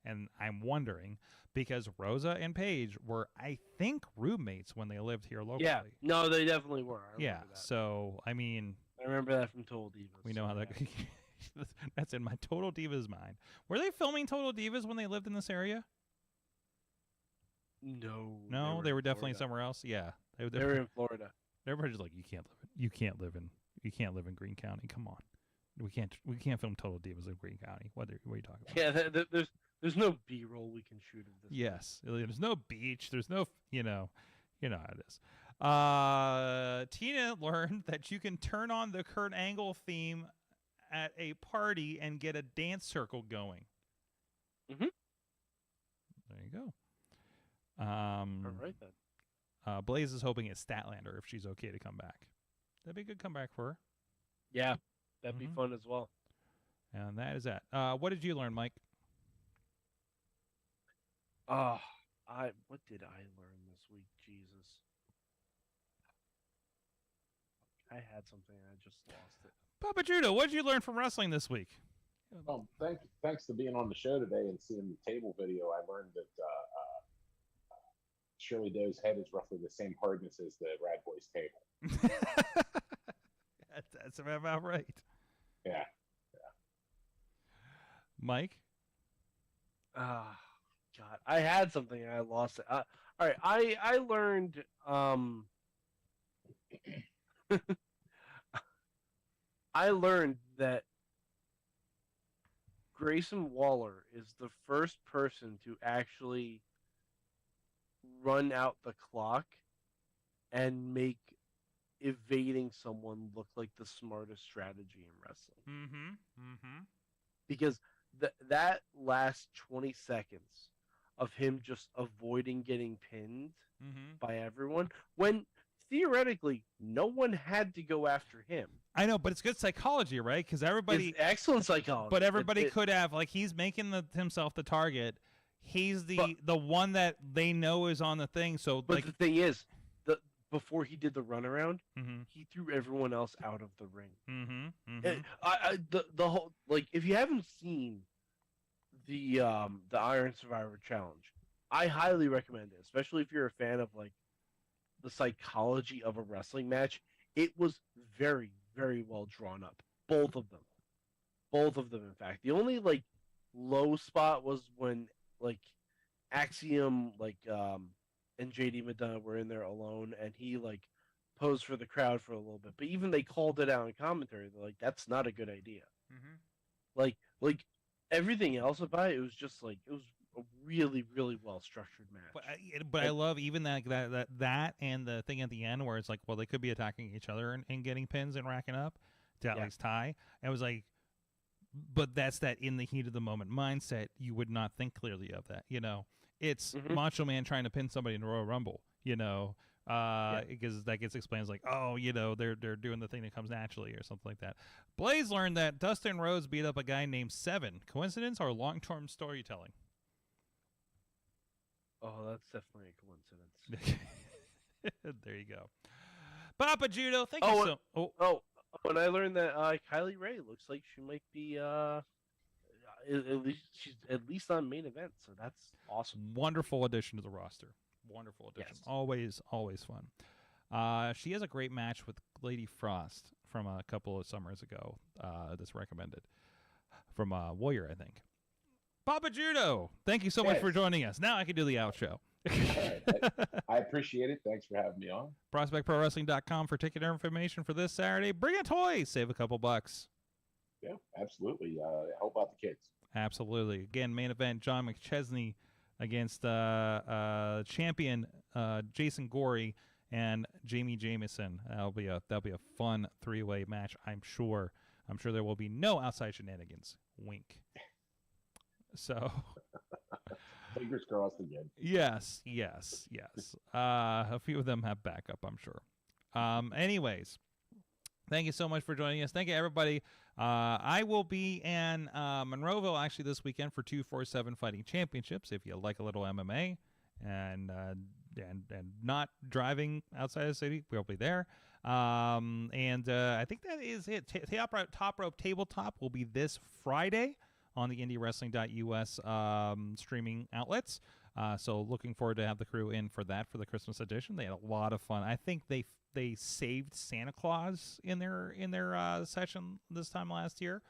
And I'm wondering, because Rosa and Paige were, I think, roommates when they lived here locally. Yeah. No, they definitely were. I remember that. So, I mean... I remember that from Total Divas. We know how that... That's in my Total Divas mind. Were they filming Total Divas when they lived in this area? No. They were definitely somewhere else. Yeah. They were in Florida. Everybody's like, you can't live in Greene County. Come on. We can't film Total Divas in Greene County. What are you talking about? Yeah, there's no B-roll we can shoot of this. Yes. There's no beach. There's no, you know how it is. Tina learned that you can turn on the Kurt Angle theme at a party and get a dance circle going. Mm-hmm. There you go. All right, then. Blaze is hoping it's Statlander if she's okay to come back. That'd be a good comeback for her. Yeah, that'd be fun as well. And that is that. What did you learn, Mike? What did I learn this week? Jesus. had something. I just lost it. Papa Judo, what did you learn from wrestling this week? Well, thanks to being on the show today and seeing the table video, I learned that Shirley Doe's head is roughly the same hardness as the Rad Boyz table. That's about right. Yeah. Mike? God, I had something and I lost it. All right, I learned I learned that Grayson Waller is the first person to actually run out the clock and make evading someone look like the smartest strategy in wrestling. Because that last 20 seconds of him just avoiding getting pinned by everyone, when theoretically no one had to go after him. I know, but it's good psychology, right? Because everybody... It's excellent psychology. But everybody could have, like, he's making himself the target. He's the one that they know is on the thing. So, but like, the thing is, before he did the runaround, he threw everyone else out of the ring. The whole, like, if you haven't seen the Iron Survivor Challenge, I highly recommend it, especially if you're a fan of, like, the psychology of a wrestling match. It was very, very well drawn up. Both of them, in fact. The only, like, low spot was when, like, Axiom, like, and JD McDonough were in there alone, and he, like, posed for the crowd for a little bit. But even they called it out in commentary. They're like, that's not a good idea. Like everything else about it was just, like, it was a really, really well structured match. But I love even that and the thing at the end where it's like, well, they could be attacking each other and getting pins and racking up to at least tie. And it was like, but that's that in the heat of the moment mindset. You would not think clearly of that, you know. It's Macho Man trying to pin somebody in Royal Rumble, you know, because that gets explained as like, oh, you know, they're doing the thing that comes naturally or something like that. Blaze learned that Dustin Rhodes beat up a guy named Seven. Coincidence or long-term storytelling? Oh, that's definitely a coincidence. There you go. Papa Judo, thank you so... When I learned that Kylie Ray looks like she might be she's at least on main event, so that's awesome. Wonderful addition to the roster. Wonderful addition. Yes. Always fun. She has a great match with Lady Frost from a couple of summers ago. That's recommended from Warrior, I think. Papa Judo, thank you so much for joining us. Now I can do the outro. I appreciate it. Thanks for having me on. ProspectProWrestling.com for ticket information for this Saturday. Bring a toy. Save a couple bucks. Yeah, absolutely. Help out the kids. Absolutely. Again, main event, John McChesney against champion Jason Gorey and Jamie Jamison. That'll be a fun three-way match, I'm sure. I'm sure there will be no outside shenanigans. Wink. So... Fingers crossed again. Yes. A few of them have backup, I'm sure. Anyways, thank you so much for joining us. Thank you, everybody. I will be in Monroeville actually this weekend for 247 Fighting Championships. If you like a little MMA and not driving outside of the city, we'll be there. And I think that is it. Top Rope Tabletop will be this Friday on the IndyWrestling.us streaming outlets. So looking forward to have the crew in for that for the Christmas edition. They had a lot of fun. I think they saved Santa Claus in their session this time last year.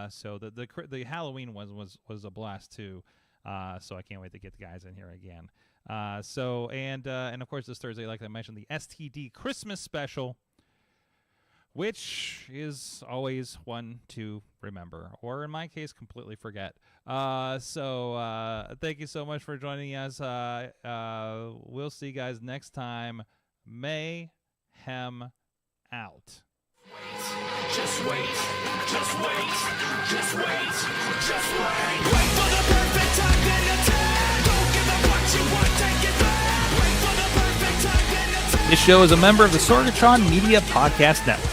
So the Halloween was a blast too. So I can't wait to get the guys in here again. And of course this Thursday, like I mentioned, the STD Christmas special, which is always one to remember, or in my case, completely forget. So thank you so much for joining us. We'll see you guys next time. Mayhem out. Just wait, just wait, just wait, just wait. Wait for the perfect time, then attack. Don't give up what you want, take it back. Wait for the perfect time, then attack. This show is a member of the Sorgatron Media Podcast Network.